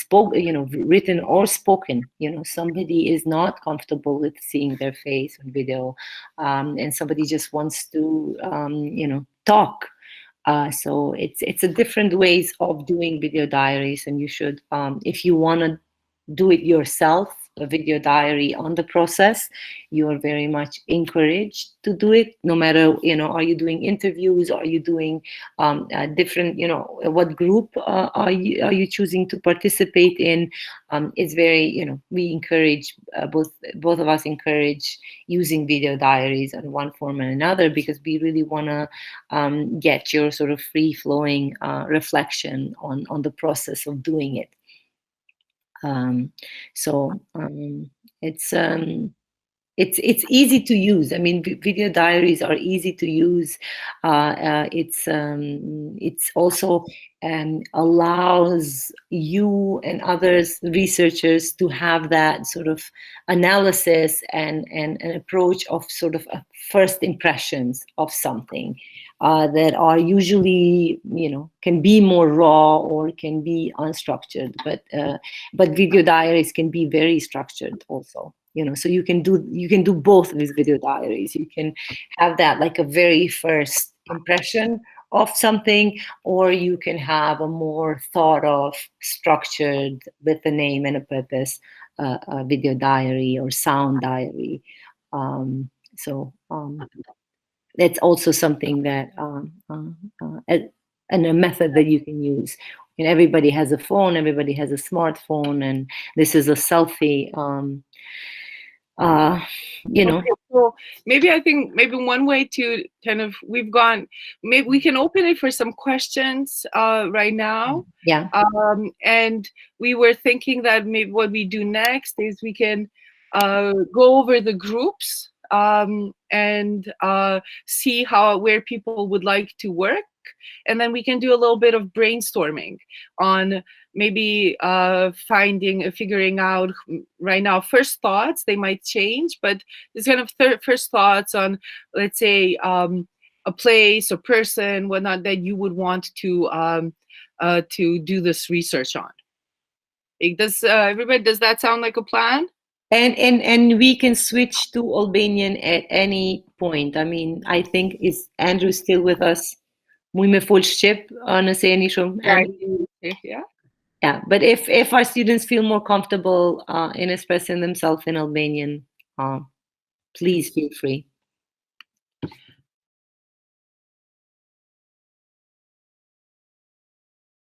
written or spoken. Somebody is not comfortable with seeing their face on video, and somebody just wants to, talk. So it's a different ways of doing video diaries, and you should, if you want to do it yourself, a video diary on the process, you are very much encouraged to do it, no matter, are you doing interviews, are you doing different, what group are you choosing to participate in. It's very, we encourage, both of us encourage using video diaries in one form and another, because we really want to get your sort of free-flowing reflection on the process of doing it. It's it's easy to use. I mean, video diaries are easy to use. It's also allows you and others, researchers, to have that sort of analysis and an approach of sort of first impressions of something that are usually, can be more raw or can be unstructured. But video diaries can be very structured also. So you can do both with video diaries. You can have that like a very first impression of something, or you can have a more thought of, structured, with a name and a purpose, a video diary or sound diary. That's also something that and a method that you can use. And everybody has a phone, everybody has a smartphone, and this is a selfie. Okay, so maybe one way to kind of, maybe we can open it for some questions right now. Yeah. And we were thinking that maybe what we do next is we can go over the groups and see where people would like to work. And then we can do a little bit of brainstorming on maybe figuring out right now first thoughts. They might change, but this kind of first thoughts on, let's say, a place or person, whatnot, that you would want to do this research on. Does that sound like a plan? And we can switch to Albanian at any point. I mean, I think, is Andrew still with us? Mujme fol shqip nëse jeni shumë. Yeah, but if our students feel more comfortable in expressing themselves in Albanian, please feel free.